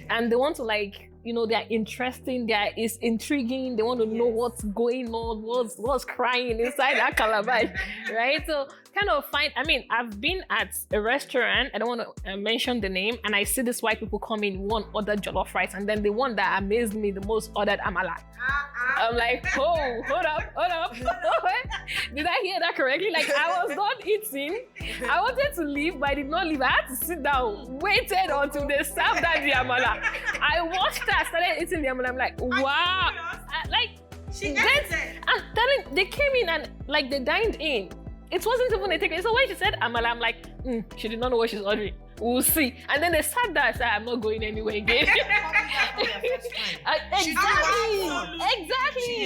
and they want to like, you know, they're interesting. It's intriguing. They want to know what's going on, what's crying inside that calabash, right? So kind of find, I mean, I've been at a restaurant, I don't want to mention the name, and I see these white people come in, one order jollof rice, and then the one that amazed me the most ordered amala. I'm like, oh, hold up. Did I hear that correctly? Like, I was not eating. I wanted to leave, but I did not leave. I had to sit down, waited until they served that the amala. I watched that, started eating the amala. I'm like, wow. I'm telling, they came in and like they dined in. It wasn't even a takeaway. So when she said amala, I'm like, she did not know what she's ordering. We'll see. And then they sat there and said, I'm not going anywhere again. Exactly.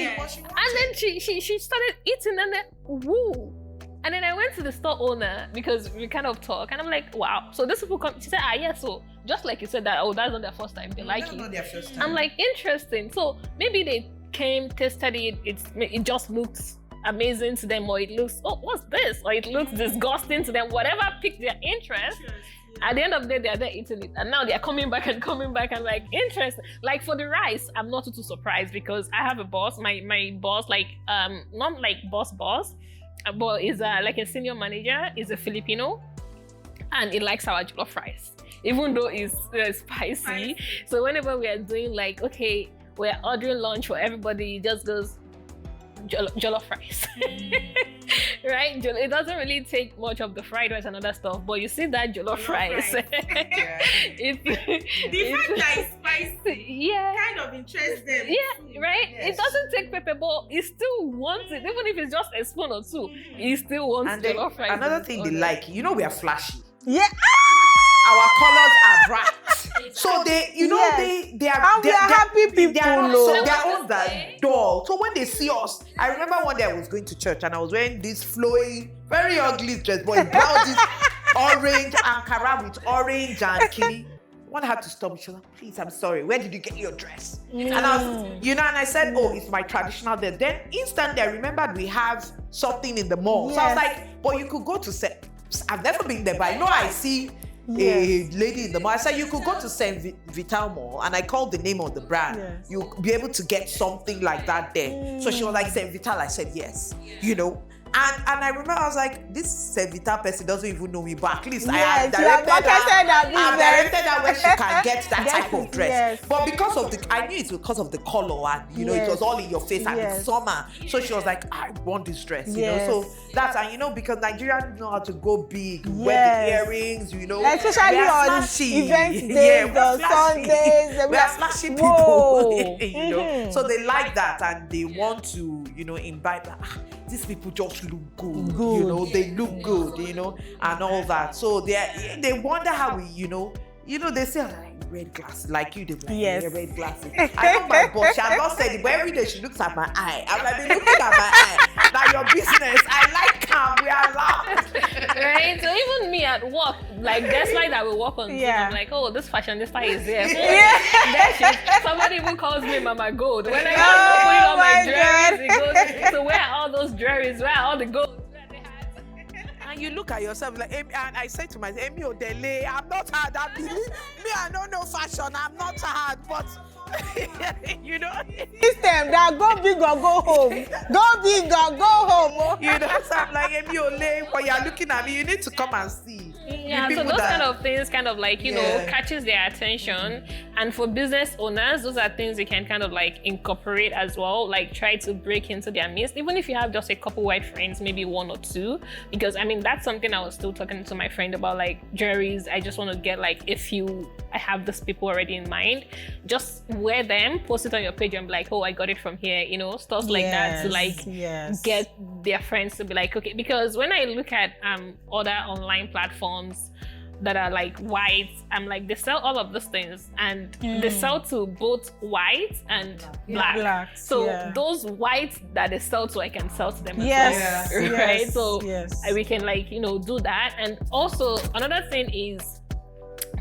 And then she started eating and then woo. And then I went to the store owner because we kind of talk, and I'm like, wow. So these people come. She said, yes. So just like you said that, that's not their first time. They like it. Not their first time. I'm like, interesting. So maybe they came, tested it. It just looks amazing to them, or it looks, what's this? Or it looks disgusting to them. Whatever piqued their interest. At the end of the day, they are there eating it, and now they are coming back and like, interesting. Like for the rice, I'm not too surprised because I have a boss. My boss, like not like boss, but is like a senior manager. Is a Filipino, and he likes our jollof rice, even though it's spicy. So whenever we are doing like, okay, we're ordering lunch for everybody, he just goes jollof rice. Right? It doesn't really take much of the fried rice and other stuff, but you see that jollof rice. The fact that it's spicy kind of interests them. Yeah, right? Yes. It doesn't take pepper, but he still wants it. Even if it's just a spoon or two, he still wants jollof rice. Another thing they like, we are flashy. Yeah. Our colors are bright. So they, they are happy people. They are own that dull. So when they see us, I remember one day I was going to church and I was wearing this flowing, very ugly dress, but it brought this orange Ankara with orange and kili. One had to stop me. She was like, please, I'm sorry. Where did you get your dress? And I was, and I said, it's my traditional dress. Then instantly I remembered we have something in the mall. Yes. So I was like, but you could go to I've never been there, but I know I see a lady in the mall. I said, you could go to St. Vital Mall, and I called the name of the brand. Yes. You'll be able to get something like that there. So she was like, St. Vital. I said, yes. And I remember I was like, this St. Vital person doesn't even know me, but at least I have directed her where she can get that type of dress. Yes. But because of I knew it's because of the color, and it was all in your face and it's summer. So she was like, I want this dress, So that's, and because Nigerians know how to go big, wear the earrings, especially on event days or Sundays. We are flashy people, So they like that, and they want to, imbibe that. These people just look good. They look good, and all that. So they wonder how we, they say like red glasses, like you, they like red glasses. I know my boss, she has not said it, but every day she looks at my eye. I'm like, they're looking at my eye. Now your business, I like calm, we are loud. Right? So even me at work, like despite that we work on Zoom, I'm like, this fashionista is there. Then somebody even calls me Mama Gold. When I go putting on my jewelry, it goes, so where are all those jewelries? Where are all the gold? And you look at yourself like, Amy, and I say to myself, Amy Odele, I'm not hard. I don't know fashion, I'm not hard, but System that go big or go home. Go big or go home. So I'm like, Amy Odele, when you're looking at me, you need to come and see. Yeah, so those kind of things kind of like, catches their attention. And for business owners, those are things you can kind of like incorporate as well, like try to break into their midst, even if you have just a couple white friends, maybe one or two, because that's something I was still talking to my friend about, like jewelries. I just want to get like a few, I have these people already in mind, just wear them, post it on your page and be like, I got it from here, stuff like that, to like get their friends to be like, okay, because when I look at other online platforms that are like white, I'm like, they sell all of these things and they sell to both white and black. So those whites that they sell to, I can sell to them as well, right? So we can like, do that. And also another thing is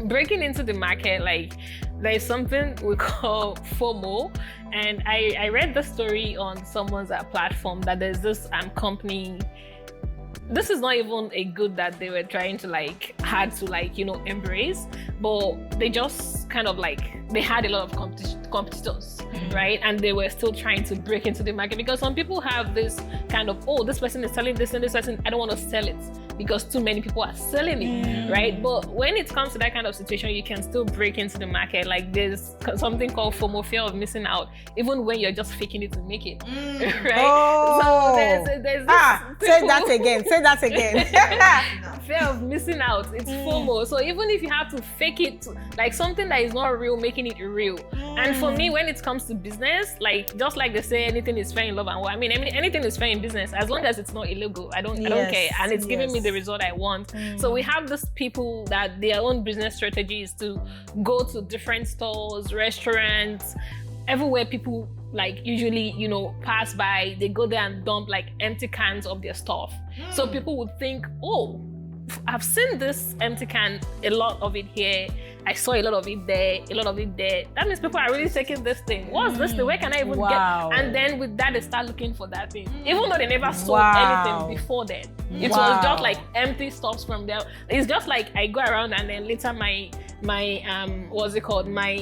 breaking into the market. Like there's something we call FOMO, and I read the story on someone's platform that there's this company. This is not even a good that they were trying to like, had to like, embrace, but they just kind of like, they had a lot of competitors, right? And they were still trying to break into the market, because some people have this kind of, oh, this person is selling this and this person, I don't want to sell it because too many people are selling it, right? But when it comes to that kind of situation, you can still break into the market. Like, there's something called FOMO, fear of missing out, even when you're just faking it to make it, right? Oh. So there's this say that again. Fear of missing out. It's FOMO. So even if you have to fake it, like something that is not real, making it real. And for me, when it comes to business, like, just like they say, anything is fair in love and war. I mean, anything is fair in business as long as it's not illegal. I don't care, and it's giving me the result I want. So we have these people that their own business strategy is to go to different stores, restaurants, everywhere people like usually, you know, pass by. They go there and dump like empty cans of their stuff. So people would think, oh, I've seen this empty can, a lot of it here. I saw a lot of it there, a lot of it there. That means people are really taking this thing. What's this thing? Where can I even get? And then with that, they start looking for that thing. Even though they never sold anything before then. It was just like empty stuffs from there. It's just like I go around and then later my what's it called? My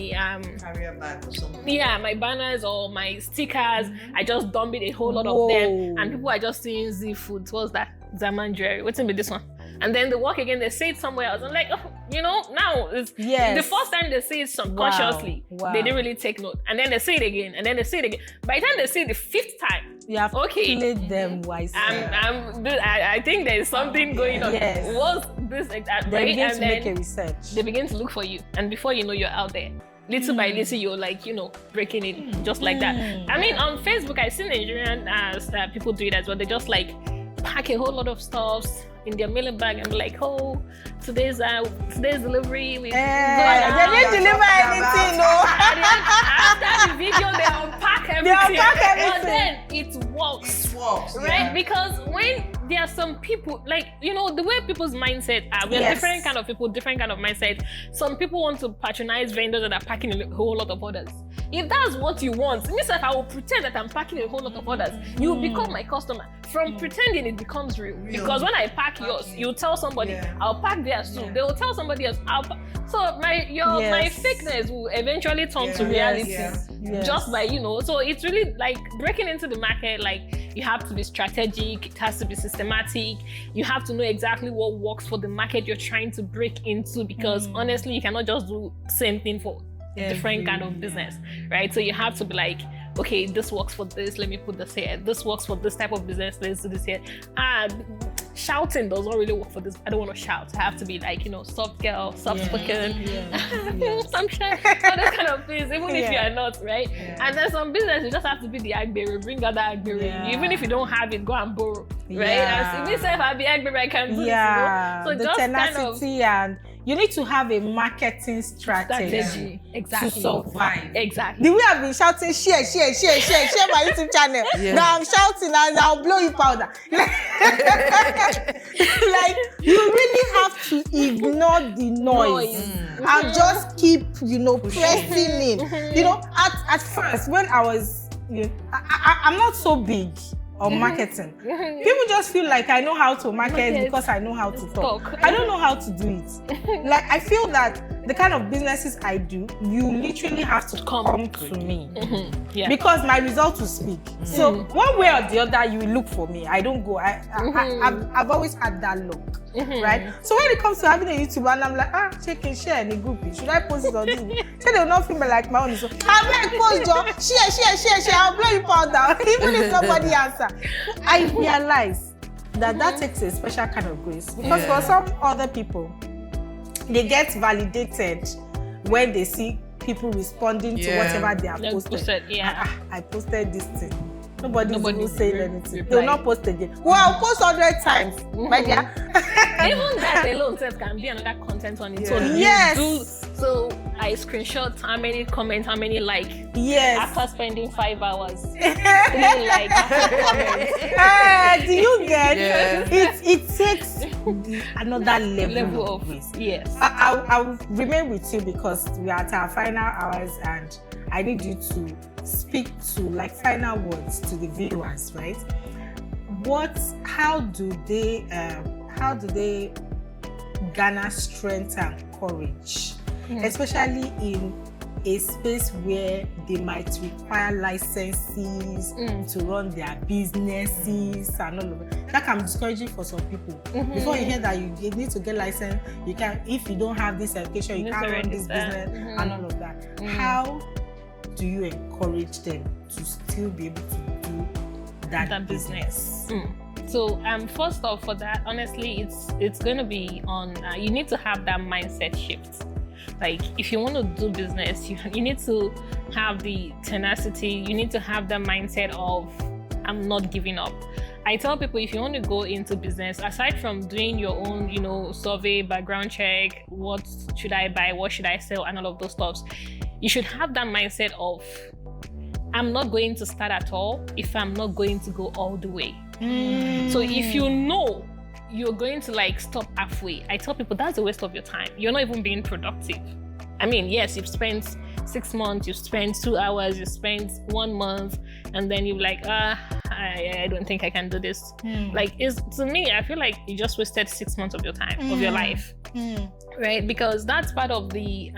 carrier bag or something. Yeah, my banners or my stickers. I just dump it, a whole lot of them. And people are just seeing Z Foods. What's that? Zaman Jerry. What's in with this one? And then they walk again, they say it somewhere else. I'm like, oh, you know, now it's the first time they say it subconsciously, they didn't really take note. And then they say it again, and then they say it again. By the time they say it the 5th time, you have played them wisely. I think there's something going on. What's this exact? They begin to make a research. They begin to look for you, and before you know, you're out there. Little by little, you're like, you know, breaking it just like that. I mean, on Facebook, I've seen Nigerian people do it as well. They just like pack a whole lot of stuff in their mailing bag and be like, oh, today's delivery. They didn't deliver anything, no. After the video, they unpack everything. But then it works. Right? Because when there are some people, like, you know, the way people's mindset are, we are different kind of people, different kind of mindset. Some people want to patronize vendors that are packing a whole lot of orders. If that's what you want, it means that I will pretend that I'm packing a whole lot of orders. You will become my customer. From pretending, it becomes real. Because when I pack yours, you tell somebody, I'll pack theirs too. They will tell somebody else, so my fakeness will eventually turn to reality. Just by, you know, so it's really like breaking into the market. Like, you have to be strategic, it has to be systematic, you have to know exactly what works for the market you're trying to break into, because honestly, you cannot just do the same thing for different kind of business, right? So you have to be like, okay, this works for this, let me put this here. This works for this type of business, let's do this here. Shouting does not really work for this. I don't want to shout. I have to be like, you know, soft girl, soft spoken. I'm shy. All those kind of things, even if you are not, right? And then some business, you just have to be the agberu, bring out the agberu. Even if you don't have it, go and borrow, right? As if myself, I'll be agberu, I can do this, you know? So the just tenacity kind of, and you need to have a marketing strategy to survive. Exactly. The way I've been shouting, share my YouTube channel. Now I'm shouting and I'll blow you powder. Like, you really have to ignore the noise and just keep, you know, pressing in. You know, at first, when I was, you know, I'm not so big on marketing. People just feel like I know how to market because I know how to talk. I don't know how to do it. Like, I feel that the kind of businesses I do, you literally have to come to me because my results will speak. So one way or the other, you look for me. I don't go. I've always had that luck. Right? So when it comes to having a YouTube and I'm like, check and share in a group, should I post it on this? So they will not feel like my own. So I make post, Joe. Share. I'll blow you pound down, even if nobody answer. I realize that takes a special kind of grace, because for some other people, they get validated when they see people responding to whatever they have posted. I posted this thing. Nobody will say anything. They will not post again. Well, I'll post 100 times, my dear. Even that alone can be another content on its own. Yes. So I screenshot how many comments, how many like. Yes. After spending 5 hours. 3 like comments. Do you get? It takes another level of this. Yes. I'll remain with you because we are at our final hours and I need you to speak to like final words to the viewers, right? How do they garner strength and courage especially in a space where they might require licenses to run their businesses and all of it. That can be discouraging for some people. Before you hear that you need to get licensed, you can, if you don't have this education, you can't run this business and all of that. How do you encourage them to still be able to do that business? So first off, for that, honestly, it's going to be on, you need to have that mindset shift. Like, if you want to do business, you need to have the tenacity, you need to have the mindset of, I'm not giving up. I tell people, if you want to go into business, aside from doing your own, survey, background check, what should I buy, what should I sell, and all of those stuffs, you should have that mindset of, I'm not going to start at all if I'm not going to go all the way. So if you know you're going to stop halfway, I tell people that's a waste of your time. You're not even being productive. I mean, yes, you've spent 6 months, you've spent 2 hours, you spent 1 month, and then you're like, I don't think I can do this. To me, I feel like you just wasted 6 months of your time, of your life. Right? Because that's part of the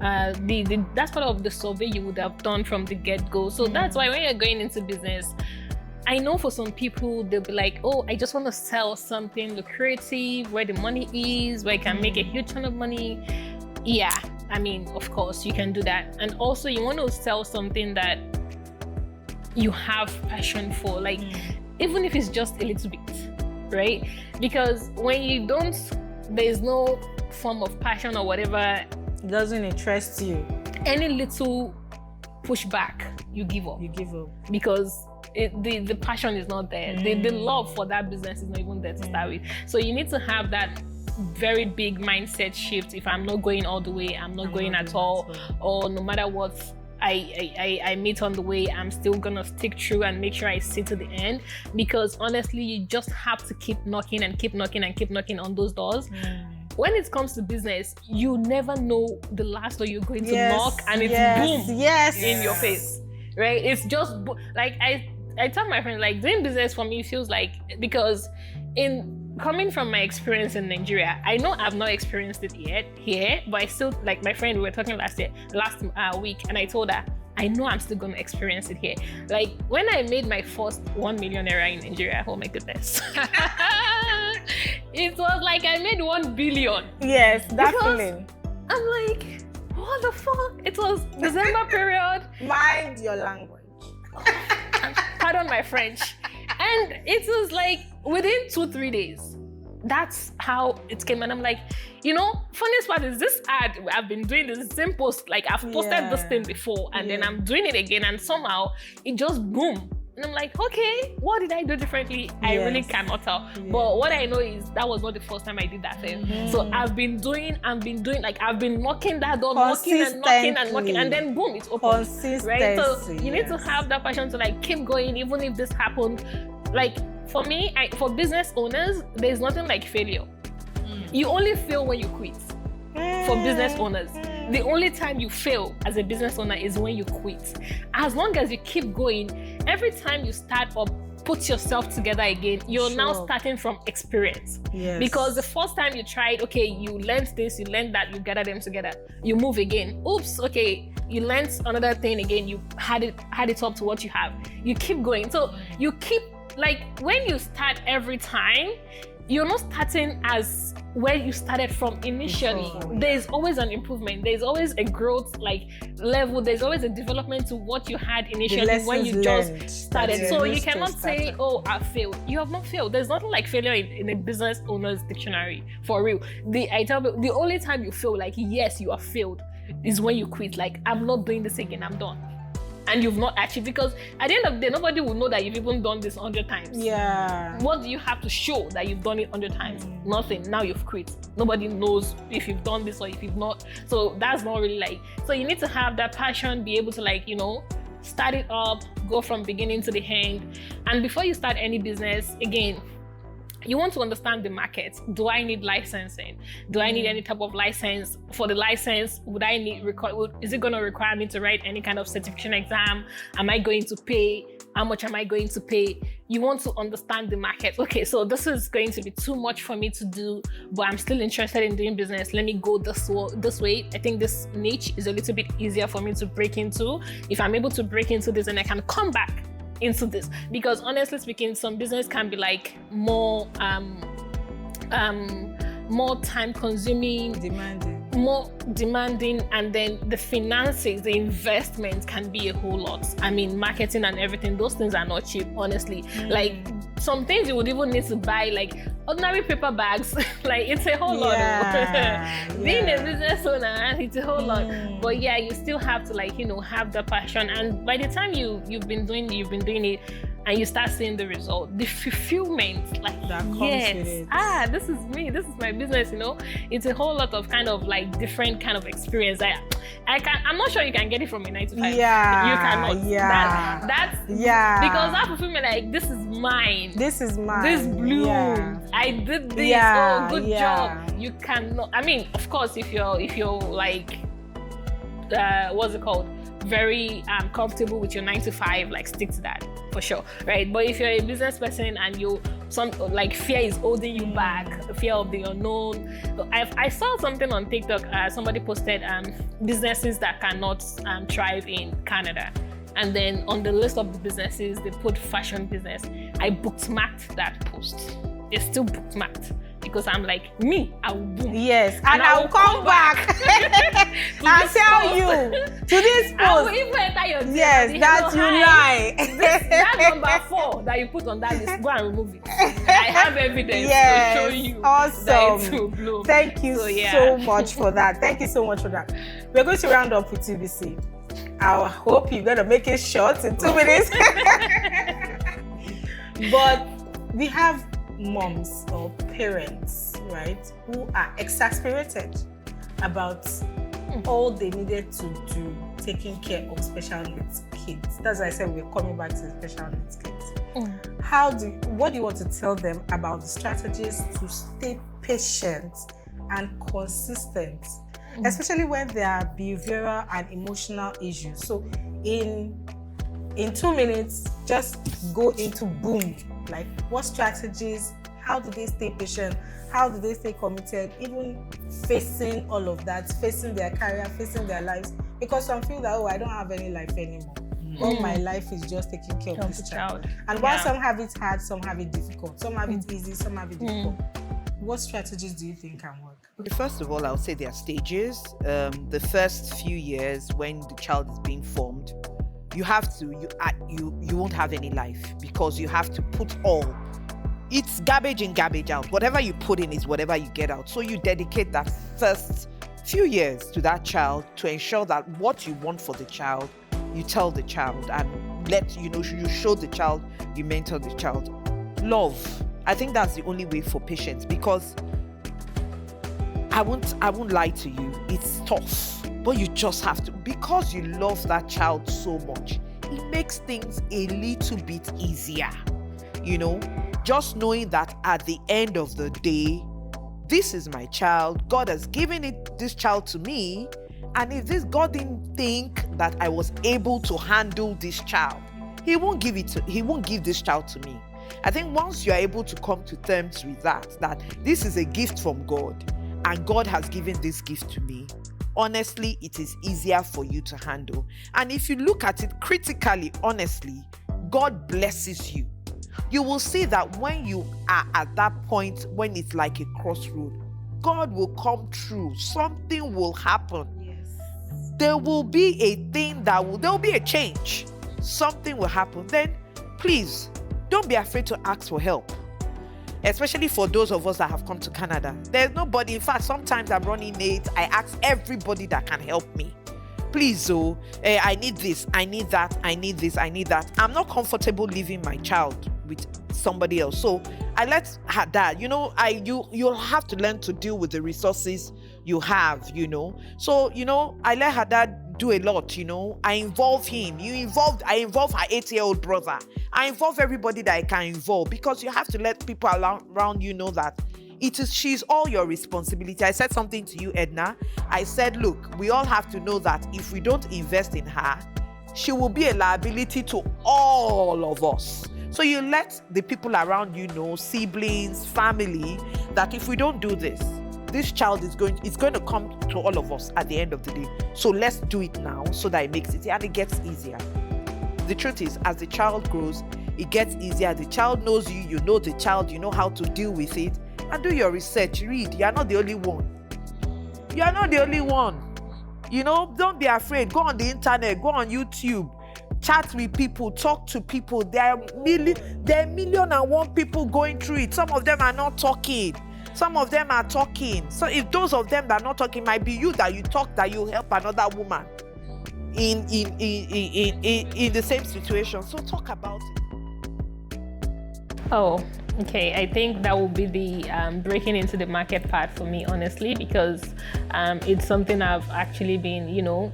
that's part of the survey you would have done from the get-go. So that's why when you're going into business, I know for some people, they'll be like, oh, I just want to sell something lucrative, where the money is, where I can make a huge ton of money. Yeah, I mean, of course, you can do that. And also, you want to sell something that you have passion for, even if it's just a little bit, right? Because when you don't, there's no form of passion or whatever. It doesn't interest you. Any little pushback, you give up. Because the passion is not there. The love for that business is not even there to start with. So you need to have that very big mindset shift. If I'm not going all the way, I'm not going at all, or no matter what I meet on the way, I'm still gonna stick true and make sure I see to the end. Because honestly, you just have to keep knocking and keep knocking and keep knocking on those doors. When it comes to business, you never know the last door you're going to knock, and it's boom in your face, right? It's just I tell my friends, doing business for me feels like, because in coming from my experience in Nigeria, I know I've not experienced it yet here, but I still, my friend, we were talking last week, and I told her, I know I'm still going to experience it here. When I made my first 1 million naira in Nigeria, oh my goodness. It was like I made 1 billion. Yes, that feeling. I'm like, what the fuck? It was December period. Mind your language. Pardon my French. And it was within 2-3 days. That's how it came. And I'm like, funniest part is this ad, I've been doing this same post, I've posted this thing before, and then I'm doing it again, and somehow it just boom. And I'm like, okay, what did I do differently? I really cannot tell. But what I know is that was not the first time I did that thing. So I've been doing, I've been knocking that door, knocking and knocking and knocking, and then boom, it's open. Right? So you need to have that passion to keep going, even if this happened. For me, for business owners, there's nothing like failure. You only fail when you quit. For business owners, the only time you fail as a business owner is when you quit. As long as you keep going, every time you start up, put yourself together again, you're now starting from experience. Because the first time you tried, okay, you learned this, you learned that, you gather them together, you move again. Oops, okay, you learned another thing again, you had it up to what you have. You keep going. So you keep, when you start every time, you're not starting as where you started from initially. There's always an improvement. There's always a growth level. There's always a development to what you had initially when you just started. So you cannot say, oh, I failed. You have not failed. There's nothing like failure in a business owner's dictionary, for real. I tell you, the only time you feel yes, you have failed is when you quit. I'm not doing this again, I'm done. And you've not achieved, because at the end of the day, nobody will know that you've even done this 100 times. What do you have to show that you've done it 100 times? Nothing. Now you've quit. Nobody knows if you've done this or if you've not. So that's not really so you need to have that passion, be able to start it up, go from beginning to the end. And before you start any business, again, you want to understand the market. Do I need licensing? Do I need any type of license? For the license, would I need is it going to require me to write any kind of certification exam? Am I going to pay? How much am I going to pay? You want to understand the market. Okay, so this is going to be too much for me to do, but I'm still interested in doing business. Let me go this way. I think this niche is a little bit easier for me to break into. If I'm able to break into this and I can come back into this, because honestly speaking, some business can be like more time consuming, more demanding, and then the finances, the investment can be a whole lot. I mean, marketing and everything, those things are not cheap, honestly. Like some things you would even need to buy, like ordinary paper bags. Like it's a whole lot. Being a business owner, it's a whole lot. But yeah, you still have to, like, you know, have the passion. And by the time you've been doing it, and you start seeing the result, the fulfillment, like, that comes with it. This is me, this is my business, you know. It's a whole lot of kind of like different kind of experience. I'm not sure you can get it from a 9 to 5. Yeah, you cannot. yeah, That's because that fulfillment, like, this is mine. This bloom. Yeah. I did this. Yeah, oh, good job. You cannot. I mean, of course, if you're like, what's it called? Very comfortable with your 9 to 5, like, stick to that for sure, right? But if you're a business person and fear is holding you back, fear of the unknown. I saw something on TikTok. Somebody posted businesses that cannot thrive in Canada, and then on the list of the businesses they put fashion business. I bookmarked that post. It's still bookmarked. Because I'm like, I will boom. Yes, and I will come back and tell you to this post. I will even enter your DM. Yes, that's you lie. That number 4 that you put on that list, go and remove it. I have evidence to show you. Awesome. That it will bloom. Thank you so much for that. Thank you so much for that. We're going to round up with Bisi. I hope you're going to make it short in 2 minutes. But we have moms or parents, right, who are exasperated about all they needed to do taking care of special needs kids. That's why I said we're coming back to the special needs kids. What do you want to tell them about the strategies to stay patient and consistent, especially when there are behavioral and emotional issues? So in 2 minutes, just go into boom. Like, what strategies, how do they stay patient, how do they stay committed, even facing all of that, facing their career, facing their lives? Because some feel that, I don't have any life anymore. All my life is just taking care of this child. And while some have it hard, some have it difficult. Some have it easy, some have it difficult. What strategies do you think can work? First of all, I would say there are stages. The first few years when the child is being formed, you won't have any life, because you have to put all. It's garbage in, garbage out. Whatever you put in is whatever you get out. So you dedicate that first few years to that child to ensure that what you want for the child, you tell the child, and you show the child, you mentor the child. Love. I think that's the only way for patience, because I won't lie to you, it's tough. But you just have to, because you love that child so much, it makes things a little bit easier. Just knowing that at the end of the day, this is my child. God has given this child to me. And if this God didn't think that I was able to handle this child, He won't give this child to me. I think once you're able to come to terms with that this is a gift from God, and God has given this gift to me, honestly, it is easier for you to handle. And if you look at it critically, honestly, God blesses you. You will see that when you are at that point, when it's like a crossroad, God will come through. Something will happen. Yes. There will be a thing there will be a change. Something will happen. Then, please, don't be afraid to ask for help. Especially for those of us that have come to Canada. There's nobody. In fact, sometimes I'm running late. I ask everybody that can help me. Please, I need this, I need that, I need this, I need that. I'm not comfortable leaving my child with somebody else. So I let her dad, you'll have to learn to deal with the resources you have, So, I let her dad do a lot, you know. I involve him. I involve her 8-year-old brother. I involve everybody that I can involve, because you have to let people around you know that she's all your responsibility. I said something to you, Edna. I said, look, we all have to know that if we don't invest in her, she will be a liability to all of us. So you let the people around you know, siblings, family, that if we don't do this child is going to come to all of us at the end of the day. So let's do it now so that it makes it, and it gets easier. The truth is, as the child grows, it gets easier. The child knows you, you know the child, you know how to deal with it. And do your research, read. You are not the only one. You are not the only one. You know, don't be afraid. Go on the internet, go on YouTube, chat with people, talk to people. There are 1,000,001 people going through it. Some of them are not talking. Some of them are talking. So if those of them that are not talking, might be you that you talk, that you help another woman in the same situation. So talk about it. Oh, okay. I think that will be the breaking into the market part for me, honestly, because it's something I've actually been, you know,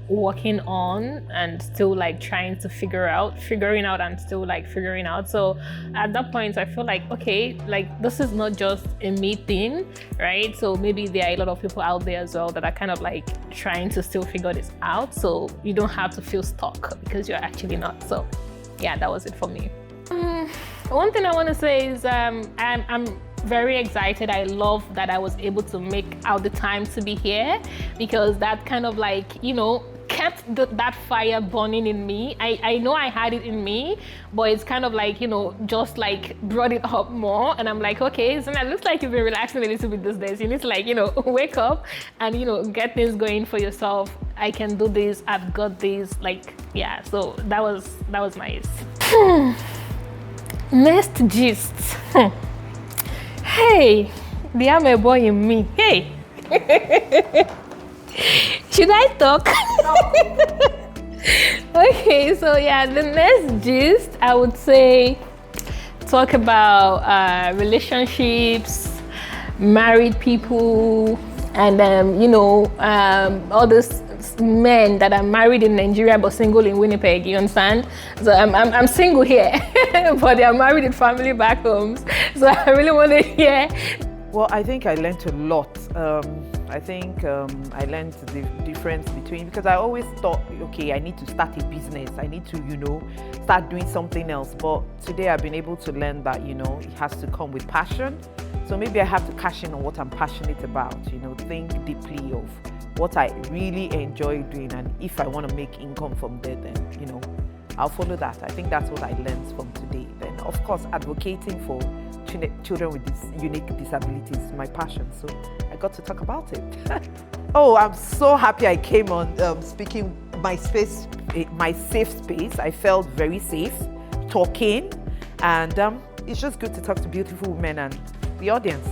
working on and still like trying to figuring out and still like figuring out. So at that point I feel like, okay, like this is not just a me thing, right? So maybe there are a lot of people out there as well that are kind of like trying to still figure this out, so you don't have to feel stuck because you're actually not. So yeah, that was it for me. One thing I want to say is I'm very excited. I love that I was able to make out the time to be here, because that kind of like, you know, kept that fire burning in me. I know I had it in me, but it's kind of like, you know, just like brought it up more. And I'm like, okay, so it looks like you've been relaxing a little bit these days. You need to like, you know, wake up and, you know, get things going for yourself. I can do this. I've got this. Like, yeah. So that was my next gist. Hey, the I'm a boy in me. Hey. Should I talk? Okay, so yeah, the next gist, I would say talk about relationships, married people, and you know, all these men that are married in Nigeria but single in Winnipeg. You understand? So I'm single here, but they are married in family back homes. So I really want to hear. Well, I think I learned a lot. I think I learned the difference between, because I always thought, okay, I need to start a business. I need to, you know, start doing something else. But today I've been able to learn that, you know, it has to come with passion. So maybe I have to cash in on what I'm passionate about, you know, think deeply of what I really enjoy doing. And if I want to make income from there, then, you know, I'll follow that. I think that's what I learned from today. Then, of course, advocating for children with these unique disabilities is my passion, so I got to talk about it. Oh, I'm so happy I came on speaking my safe space. I felt very safe talking, and it's just good to talk to beautiful women and the audience.